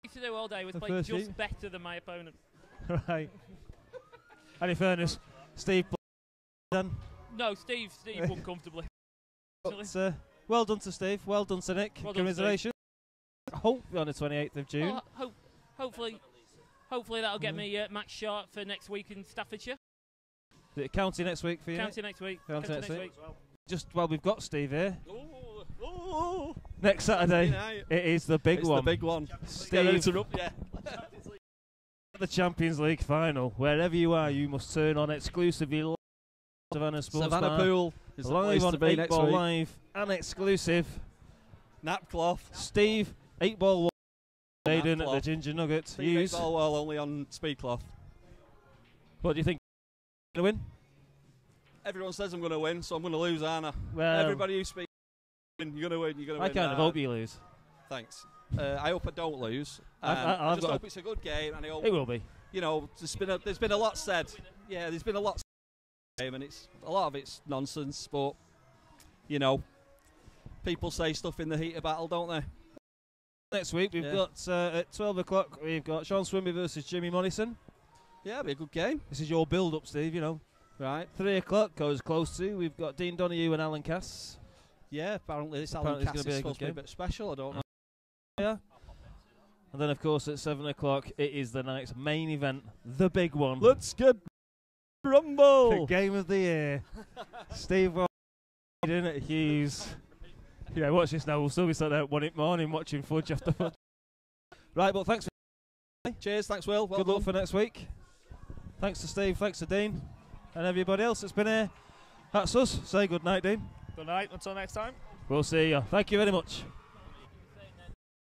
I used to do all day was play just better than my opponent. Right. And in fairness, Steve played then. No, Steve won comfortably. But, well done to Steve. Well done to Nick. Well done, Commiserations. Hopefully on the 28th of June. Well, hopefully that'll get me match short for next week in Staffordshire. Is it county next week for you? County next week. County next week. Well. Just while we've got Steve here. Next Saturday, it is the big one. It's the big one. Steve, yeah. The Champions League final. Wherever you are, you must turn on exclusively Savannah Sports Savannah Bar. Pool is live on 8 next Ball week. Live and exclusive. Napcloth. Steve, 8 Ball Wall. Aiden at the Ginger Nugget. Steve 8 Ball Wall only on Speedcloth. What do you think? Going to win? Everyone says I'm going to win, so I'm going to lose, aren't I? Well, everybody who speaks, you're going to win. You're going to win. I kind of hope you lose. Thanks. I hope I don't lose. I just hope it's a good game, and I hope it will be. You know, there's been a lot said. Yeah, there's been a lot said, and a lot of it's nonsense. But you know, people say stuff in the heat of battle, don't they? Next week we've got at 12 o'clock. We've got Sean Swimby versus Jimmy Morrison. Yeah, it'll be a good game. This is your build-up, Steve. You know. Right. 3 o'clock goes close to. We've got Dean Donoghue and Alan Cass. Yeah, apparently this Alan Cass is supposed to be a bit special. I don't know. Yeah. And then, of course, at 7 o'clock, it is the night's main event, the big one. Let's get Rumble! The game of the year. Steve in at Hughes. Yeah, watch this now. We'll still be sat there at 1 morning watching fudge after fudge. Right, but thanks for. Cheers, thanks, Will. Good luck for next week. Thanks to Steve, thanks to Dean, and everybody else that's been here. That's us. Say good night, Dean. Good night. Until next time. We'll see you. Thank you very much.